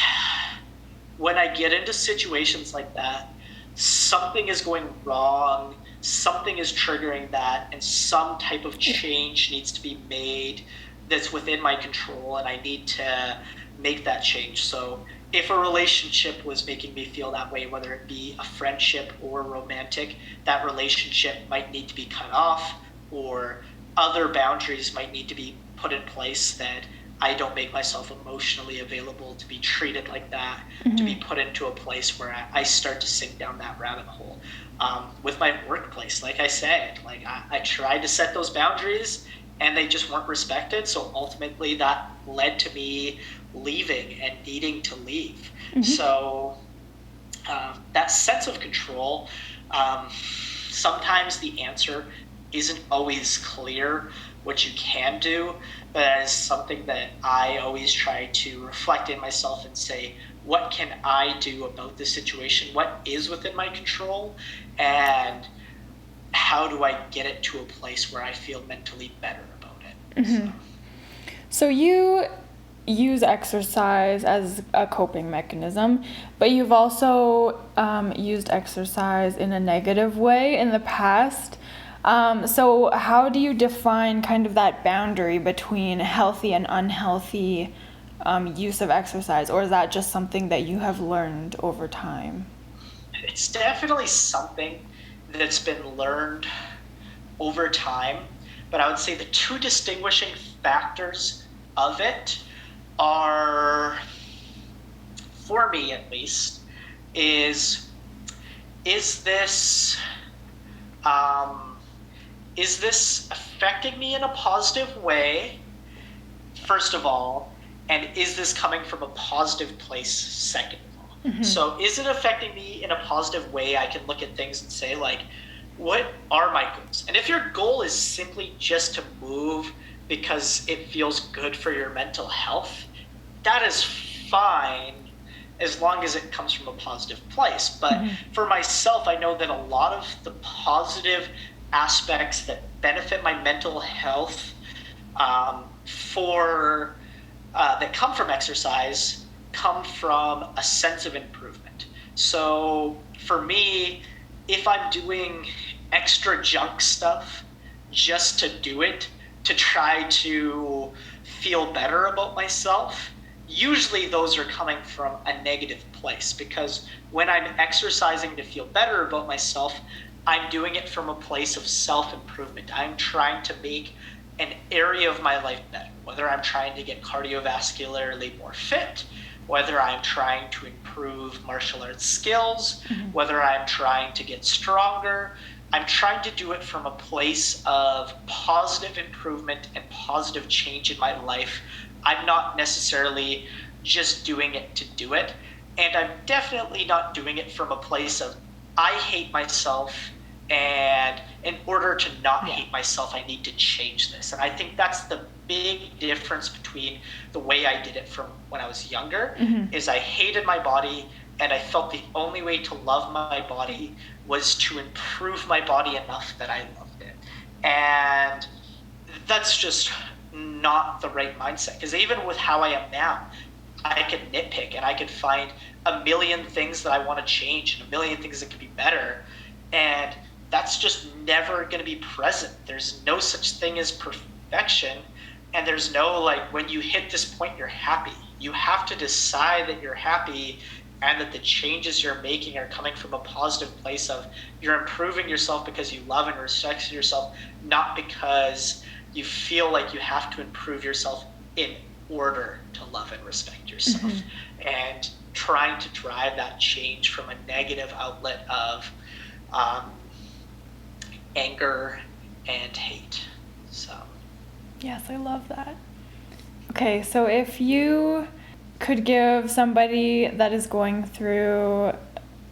Speaker 2: when I get into situations like that, something is going wrong, something is triggering that, and some type of change needs to be made that's within my control, and I need to make that change. So if a relationship was making me feel that way, whether it be a friendship or romantic, that relationship might need to be cut off, or other boundaries might need to be put in place, that I don't make myself emotionally available to be treated like that, to be put into a place where I start to sink down that rabbit hole. With my workplace, like I said, like I tried to set those boundaries and they just weren't respected. So ultimately that led to me leaving and needing to leave. So that sense of control, sometimes the answer isn't always clear what you can do, but that is something that I always try to reflect in myself and say, what can I do about this situation? What is within my control? And how do I get it to a place where I feel mentally better about it?
Speaker 1: So you use exercise as a coping mechanism, but you've also used exercise in a negative way in the past. So how do you define kind of that boundary between healthy and unhealthy use of exercise, or is that just something that you have learned over time?
Speaker 2: It's definitely something that's been learned over time, but I would say the two distinguishing factors of it are, for me at least, is is this um, is this affecting me in a positive way, first of all, and is this coming from a positive place, second of all? So is it affecting me in a positive way? I can look at things and say, like, what are my goals? And if your goal is simply just to move because it feels good for your mental health, that is fine as long as it comes from a positive place. But for myself, I know that a lot of the positive aspects that benefit my mental health for that come from exercise come from a sense of improvement. So for me, if I'm doing extra junk stuff just to do it, to try to feel better about myself, usually those are coming from a negative place, because when I'm exercising to feel better about myself, I'm doing it from a place of self-improvement. I'm trying to make an area of my life better, whether I'm trying to get cardiovascularly more fit, whether I'm trying to improve martial arts skills, whether I'm trying to get stronger. I'm trying to do it from a place of positive improvement and positive change in my life. I'm not necessarily just doing it to do it. And I'm definitely not doing it from a place of, I hate myself, and in order to not hate myself, I need to change this. And I think that's the big difference between the way I did it from when I was younger, is I hated my body, and I felt the only way to love my body was to improve my body enough that I loved it. And that's just not the right mindset, because even with how I am now, I could nitpick and I could find a million things that I want to change and a million things that could be better. And that's just never going to be present. There's no such thing as perfection. And there's no, like, when you hit this point, you're happy. You have to decide that you're happy and that the changes you're making are coming from a positive place of you're improving yourself because you love and respect yourself, not because you feel like you have to improve yourself in order to love and respect yourself. And trying to drive that change from a negative outlet of anger and hate. So
Speaker 1: Yes, I love that. Okay, so if you could give somebody that is going through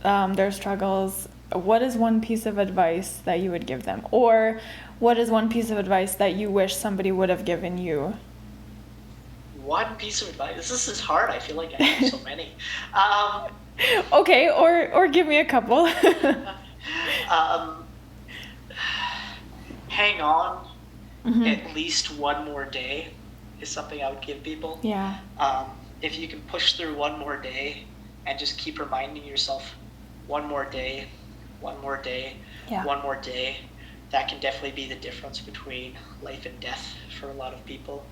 Speaker 1: their struggles, what is one piece of advice that you would give them? Or what is one piece of advice that you wish somebody would have given you?
Speaker 2: one piece of advice. This is hard. I feel like I have so many.
Speaker 1: Okay, or give me a couple.
Speaker 2: Hang on at least one more day is something I would give people.
Speaker 1: Yeah.
Speaker 2: If you can push through one more day and just keep reminding yourself, one more day, one more day, one more day, that can definitely be the difference between life and death for a lot of people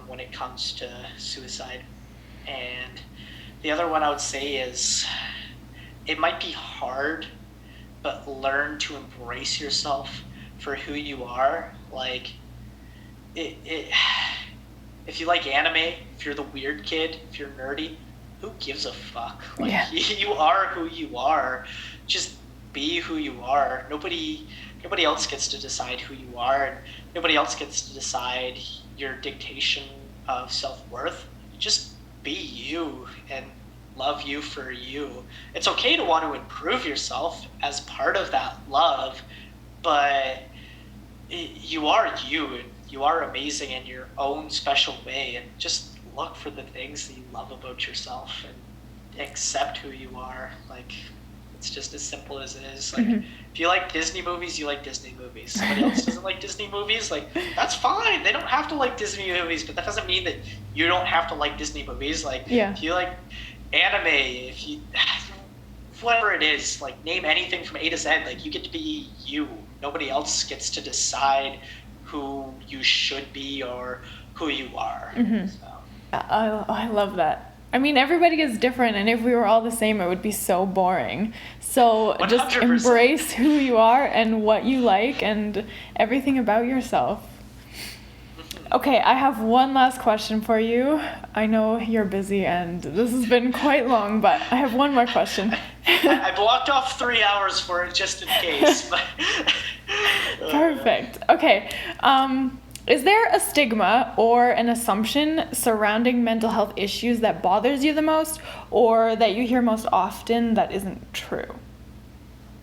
Speaker 2: when it comes to suicide. And the other one I would say is, it might be hard, but learn to embrace yourself for who you are. Like, if you like anime, if you're the weird kid, if you're nerdy, who gives a fuck? Like, you are who you are. Just be who you are. Nobody else gets to decide who you are, and nobody else gets to decide your dictation of self-worth. Just be you and love you for you. It's okay to want to improve yourself as part of that love, but you are you, and you are amazing in your own special way, and just look for the things that you love about yourself and accept who you are. Like, it's just as simple as it is. Like, if you like Disney movies, you like Disney movies. Somebody else doesn't like Disney movies, like, that's fine. They don't have to like Disney movies, but that doesn't mean that you don't have to like Disney movies. Like, if you like anime, if you whatever it is, like, name anything from A to Z. Like, you get to be you. Nobody else gets to decide who you should be or who you are. So.
Speaker 1: I love that. I mean, everybody is different, and if we were all the same, it would be so boring. So just
Speaker 2: 100%.
Speaker 1: embrace who you are and what you like and everything about yourself. Okay, I have one last question for you. I know you're busy and this has been quite long, but I have one more question.
Speaker 2: I blocked off 3 hours for it just in case. But
Speaker 1: Perfect. Okay. Is there a stigma or an assumption surrounding mental health issues that bothers you the most or that you hear most often that isn't true?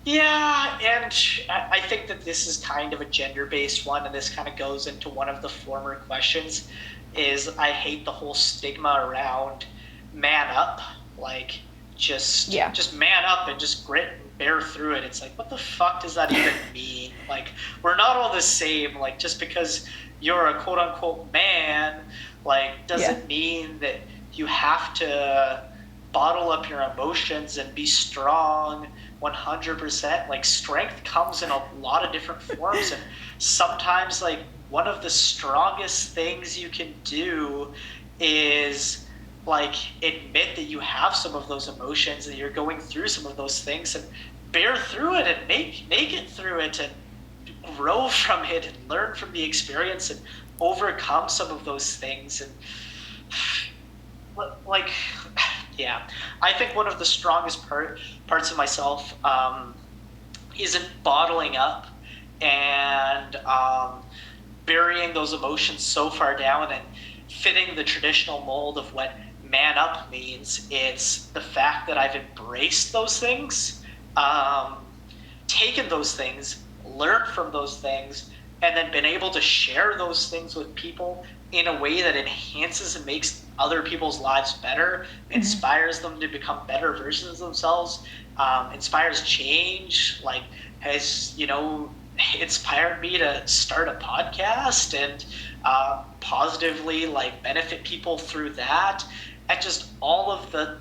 Speaker 2: Yeah, and I think that this is kind of a gender-based one, and this kind of goes into one of the former questions, is I hate the whole stigma around man up, like
Speaker 1: Yeah.
Speaker 2: just man up and just grit and bear through it. It's like, what the fuck does that even mean? Like, we're not all the same. Like, just because you're a quote unquote man, like, doesn't mean that you have to bottle up your emotions and be strong 100%. Like, strength comes in a lot of different forms, and sometimes, like, one of the strongest things you can do is, like, admit that you have some of those emotions, that you're going through some of those things, and bear through it and make it through it and grow from it and learn from the experience and overcome some of those things. And like, yeah, I think one of the strongest parts of myself isn't bottling up and burying those emotions so far down and fitting the traditional mold of what man up means. It's the fact that I've embraced those things, taken those things, learned from those things, and then been able to share those things with people in a way that enhances and makes other people's lives better, inspires them to become better versions of themselves, inspires change, like, has, inspired me to start a podcast and positively, like, benefit people through that. And just all of the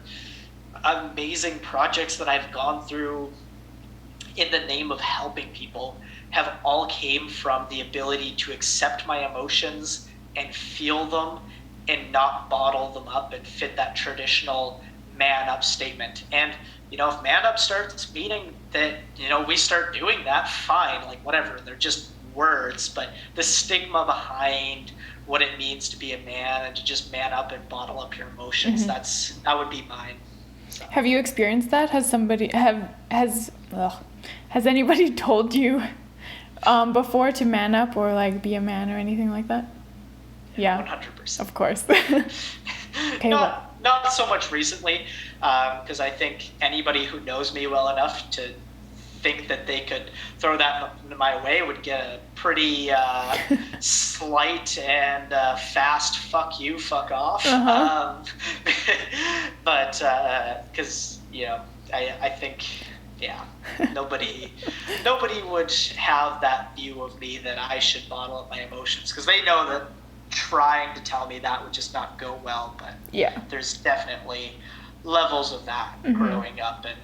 Speaker 2: amazing projects that I've gone through in the name of helping people have all came from the ability to accept my emotions and feel them and not bottle them up and fit that traditional man up statement. And, if man up starts meaning that, we start doing that, fine, like, whatever, they're just words. But the stigma behind what it means to be a man and to just man up and bottle up your emotions, that would be mine. So.
Speaker 1: Have you experienced that? Has anybody told you before to man up or, like, be a man or anything like that? Yeah,
Speaker 2: 100%.
Speaker 1: of course. Okay,
Speaker 2: not so much recently, because I think anybody who knows me well enough to think that they could throw that my way would get a pretty slight and fast "fuck you, fuck off." But because I think, yeah, nobody would have that view of me that I should bottle up my emotions, because they know that trying to tell me that would just not go well. But
Speaker 1: yeah,
Speaker 2: there's definitely levels of that growing up, and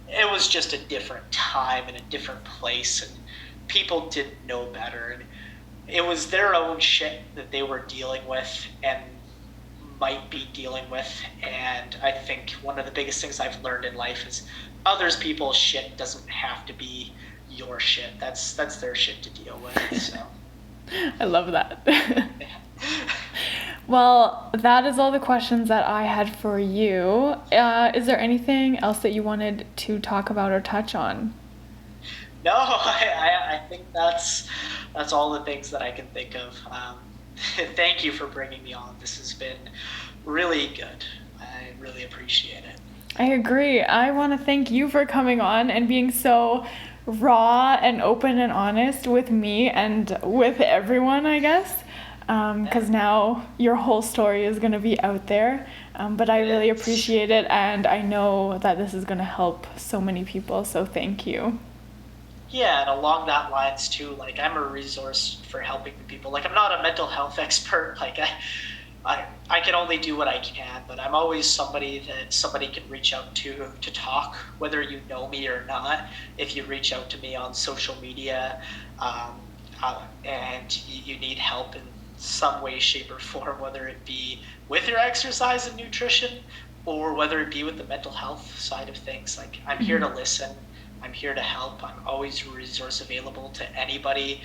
Speaker 2: it was just a different time and a different place, and people didn't know better, and it was their own shit that they were dealing with and might be dealing with. And I think one of the biggest things I've learned in life is others people's shit doesn't have to be your shit. That's their shit to deal with. So
Speaker 1: I love that. Well, that is all the questions that I had for you. Is there anything else that you wanted to talk about or touch on?
Speaker 2: No, I think that's all the things that I can think of. Thank you for bringing me on. This has been really good. I really appreciate it.
Speaker 1: I agree. I want to thank you for coming on and being so raw and open and honest with me and with everyone, I guess. Because now your whole story is going to be out there. But I really appreciate it, and I know that this is going to help so many people, so thank you.
Speaker 2: Yeah, and along that lines too, like, I'm a resource for helping people. Like, I'm not a mental health expert. Like, I can only do what I can, but I'm always somebody that somebody can reach out to talk, whether you know me or not. If you reach out to me on social media, and you need help in some way, shape, or form, whether it be with your exercise and nutrition or whether it be with the mental health side of things. Like, I'm here to listen. I'm here to help. I'm always a resource available to anybody.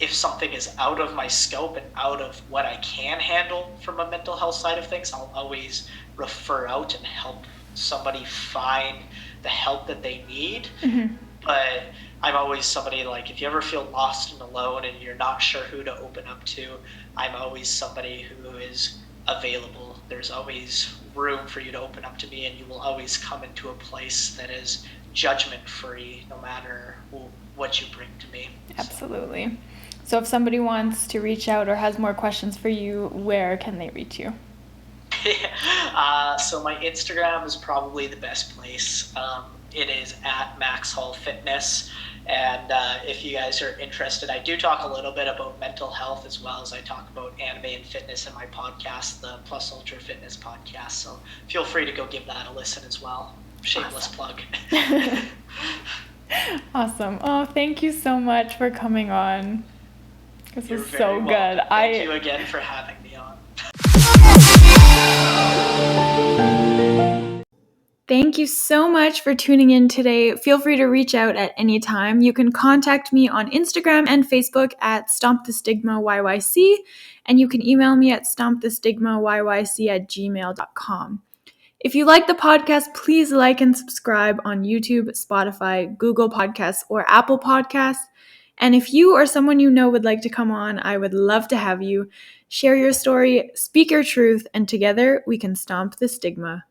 Speaker 2: If something is out of my scope and out of what I can handle from a mental health side of things, I'll always refer out and help somebody find the help that they need. But I'm always somebody, like, if you ever feel lost and alone and you're not sure who to open up to, I'm always somebody who is available. There's always room for you to open up to me, and you will always come into a place that is judgment free, no matter what you bring to me.
Speaker 1: Absolutely. So if somebody wants to reach out or has more questions for you, where can they reach you?
Speaker 2: So my Instagram is probably the best place. It is at Max Hall Fitness. And if you guys are interested, I do talk a little bit about mental health as well as I talk about anime and fitness in my podcast, the Plus Ultra Fitness podcast. So feel free to go give that a listen as well. Shameless plug.
Speaker 1: Awesome. Oh, thank you so much for coming on. This
Speaker 2: You're
Speaker 1: was
Speaker 2: very
Speaker 1: so
Speaker 2: welcome.
Speaker 1: good.
Speaker 2: Thank you again for having me on.
Speaker 1: Thank you so much for tuning in today. Feel free to reach out at any time. You can contact me on Instagram and Facebook at Stomp the Stigma YYC, and you can email me at stompthestigmayyc@gmail.com. If you like the podcast, please like and subscribe on YouTube, Spotify, Google Podcasts, or Apple Podcasts. And if you or someone you know would like to come on, I would love to have you. Share your story, speak your truth, and together we can stomp the stigma.